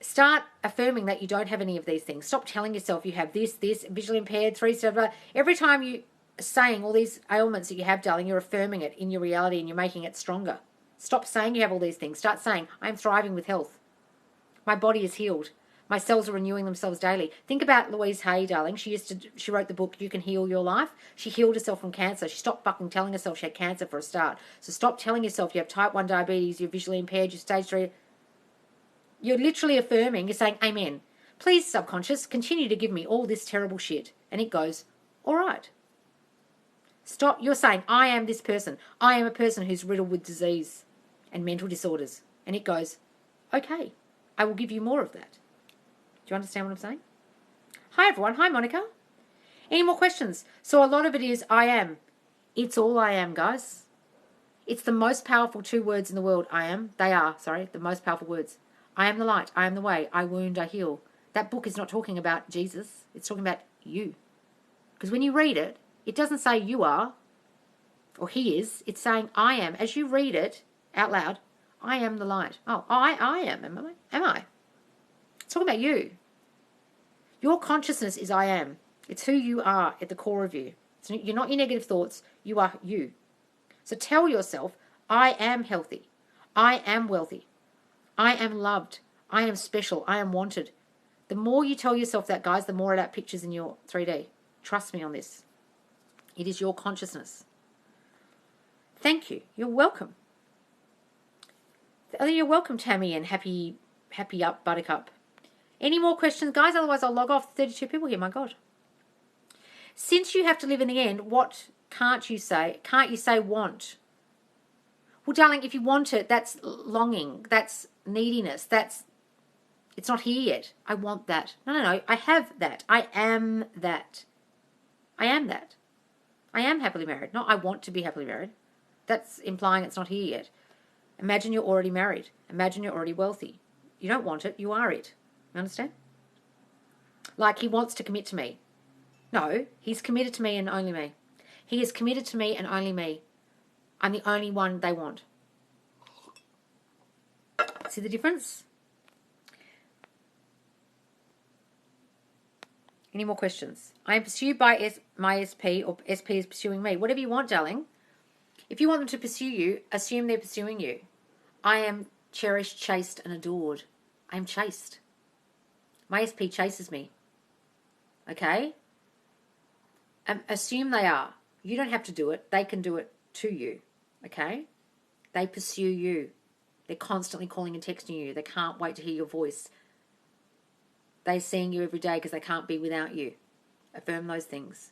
start affirming that you don't have any of these things. Stop telling yourself you have this, visually impaired, 3, 7... Every time you... saying all these ailments that you have, darling, you're affirming it in your reality and you're making it stronger. Stop saying you have all these things. Start saying, I'm thriving with health. My body is healed. My cells are renewing themselves daily. Think about Louise Hay, darling. She wrote the book, You Can Heal Your Life. She healed herself from cancer. She stopped fucking telling herself she had cancer for a start. So stop telling yourself you have type 1 diabetes, you're visually impaired, you're stage 3. You're literally affirming, you're saying, amen. Please, subconscious, continue to give me all this terrible shit. And it goes, all right. Stop. You're saying, I am this person. I am a person who's riddled with disease and mental disorders. And it goes, okay, I will give you more of that. Do you understand what I'm saying? Hi, everyone. Hi, Monica. Any more questions? So a lot of it is I am. It's all I am, guys. It's the most powerful 2 words in the world. I am. They are, sorry, the most powerful words. I am the light. I am the way. I wound, I heal. That book is not talking about Jesus. It's talking about you. Because when you read it, it doesn't say you are or he is. It's saying I am. As you read it out loud, I am the light. Oh, I am. Am I? It's talking about you. Your consciousness is I am. It's who you are at the core of you. So you're not your negative thoughts. You are you. So tell yourself, I am healthy. I am wealthy. I am loved. I am special. I am wanted. The more you tell yourself that, guys, the more it outpictures in your 3D. Trust me on this. It is your consciousness. Thank you. You're welcome. You're welcome, Tammy, and happy up, Buttercup. Any more questions, guys? Otherwise, I'll log off. 32 people here, my God. Since you have to live in the end, what can't you say? Can't you say want? Well, darling, if you want it, that's longing. That's neediness. It's not here yet. I want that. No. I have that. I am that. I am that. I am happily married. Not I want to be happily married. That's implying it's not here yet. Imagine you're already married. Imagine you're already wealthy. You don't want it. You are it. You understand? Like he wants to commit to me. No, he's committed to me and only me. He is committed to me and only me. I'm the only one they want. See the difference? Any more questions? I am pursued by my SP, or SP is pursuing me. Whatever you want, darling. If you want them to pursue you, assume they're pursuing you. I am cherished, chased, and adored. I am chased. My SP chases me. Okay? Assume they are. You don't have to do it. They can do it to you. Okay? They pursue you. They're constantly calling and texting you. They can't wait to hear your voice. They're seeing you every day because they can't be without you. Affirm those things.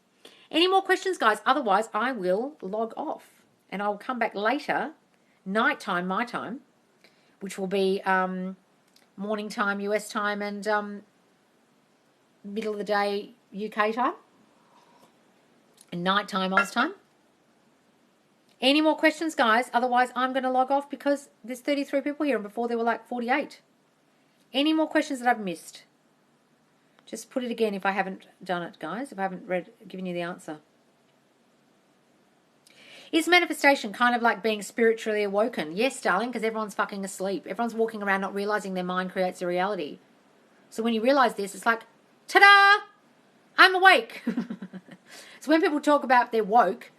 Any more questions, guys? Otherwise, I will log off. And I'll come back later, nighttime, my time, which will be morning time, US time, and middle of the day, UK time. And nighttime, Oz time. Any more questions, guys? Otherwise, I'm going to log off because there's 33 people here, and before there were like 48. Any more questions that I've missed? Just put it again if I haven't done it, guys, if I haven't given you the answer. Is manifestation kind of like being spiritually awoken? Yes, darling, because everyone's fucking asleep. Everyone's walking around not realizing their mind creates a reality. So when you realize this, it's like, ta-da! I'm awake. So when people talk about they're woke,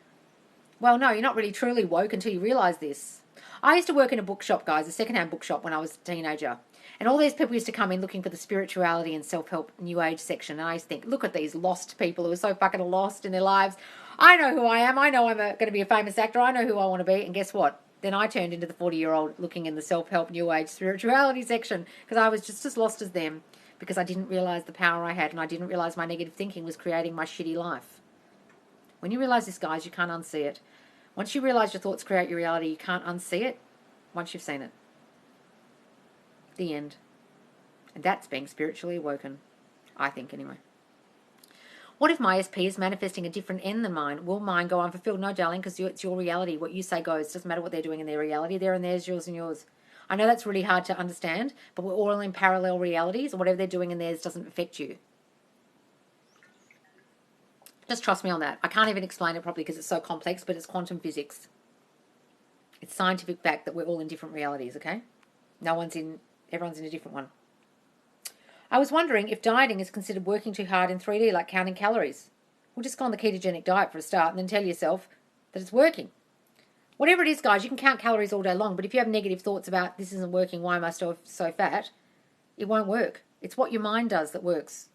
well, no, you're not really truly woke until you realize this. I used to work in a bookshop, guys, a secondhand bookshop when I was a teenager. And all these people used to come in looking for the spirituality and self-help New Age section. And I used to think, look at these lost people who are so fucking lost in their lives. I know who I am. I know I'm going to be a famous actor. I know who I want to be. And guess what? Then I turned into the 40-year-old looking in the self-help New Age spirituality section because I was just as lost as them because I didn't realize the power I had and I didn't realize my negative thinking was creating my shitty life. When you realize this, guys, you can't unsee it. Once you realize your thoughts create your reality, you can't unsee it once you've seen it. The end. And that's being spiritually awoken, I think, anyway. What if my SP is manifesting a different end than mine? Will mine go unfulfilled? No, darling, because it's your reality. What you say goes. Doesn't matter what they're doing in their reality. Their and theirs, yours and yours. I know that's really hard to understand, but we're all in parallel realities, and whatever they're doing in theirs doesn't affect you. Just trust me on that. I can't even explain it properly because it's so complex, but it's quantum physics. It's scientific fact that we're all in different realities, okay? Everyone's in a different one. I was wondering if dieting is considered working too hard in 3D, like counting calories. Well, just go on the ketogenic diet for a start and then tell yourself that it's working. Whatever it is, guys, you can count calories all day long, but if you have negative thoughts about this isn't working, why am I so fat, it won't work. It's what your mind does that works.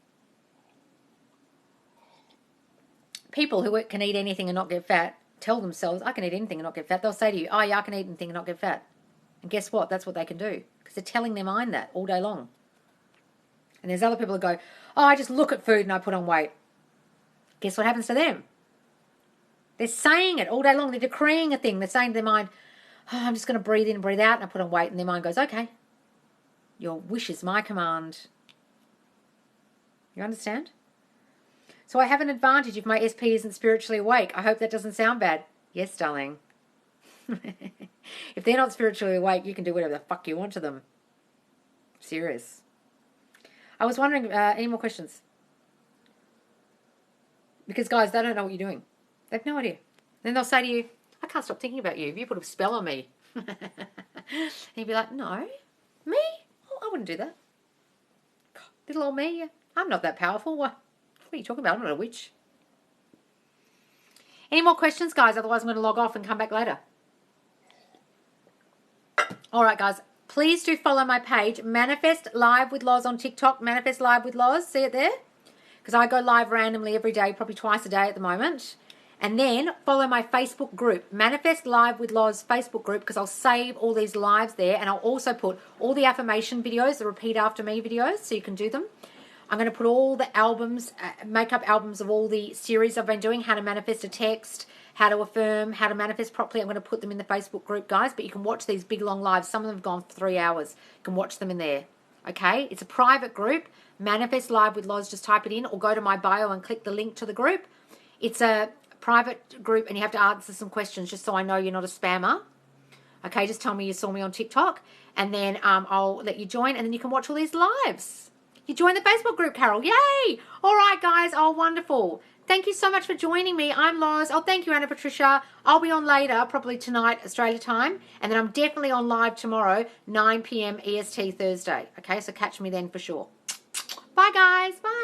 People who can eat anything and not get fat tell themselves, I can eat anything and not get fat. They'll say to you, oh, yeah, I can eat anything and not get fat. And guess what? That's what they can do because they're telling their mind that all day long. And there's other people that go, oh, I just look at food and I put on weight. Guess what happens to them? They're saying it all day long. They're decreeing a thing. They're saying to their mind, oh, I'm just going to breathe in and breathe out and I put on weight. And their mind goes, okay, your wish is my command. You understand? So I have an advantage if my SP isn't spiritually awake. I hope that doesn't sound bad. Yes, darling. If they're not spiritually awake, you can do whatever the fuck you want to them. Serious. I was wondering, any more questions? Because, guys, they don't know what you're doing. They have no idea. Then they'll say to you, I can't stop thinking about you. You put a spell on me. And you'd be like, no, me? Oh, I wouldn't do that. God, little old me, I'm not that powerful. What are you talking about? I'm not a witch. Any more questions, guys? Otherwise, I'm going to log off and come back later. All right, guys. Please do follow my page, Manifest Live with Loz on TikTok, Manifest Live with Loz. See it there? Because I go live randomly every day, probably twice a day at the moment. And then follow my Facebook group, Manifest Live with Loz Facebook group, because I'll save all these lives there. And I'll also put all the affirmation videos, the repeat after me videos, so you can do them. I'm going to put all the albums, makeup albums of all the series I've been doing, how to manifest a text, how to affirm, how to manifest properly. I'm going to put them in the Facebook group, guys, but you can watch these big, long lives. Some of them have gone for 3 hours. You can watch them in there, okay? It's a private group, Manifest Live with Loz. Just type it in or go to my bio and click the link to the group. It's a private group and you have to answer some questions just so I know you're not a spammer. Okay, just tell me you saw me on TikTok and then I'll let you join and then you can watch all these lives. You join the Facebook group, Carol. Yay! All right, guys. Oh, wonderful. Thank you so much for joining me. I'm Loz. Oh, thank you, Anna Patricia. I'll be on later, probably tonight, Australia time. And then I'm definitely on live tomorrow, 9 p.m. EST Thursday. Okay, so catch me then for sure. Bye, guys. Bye.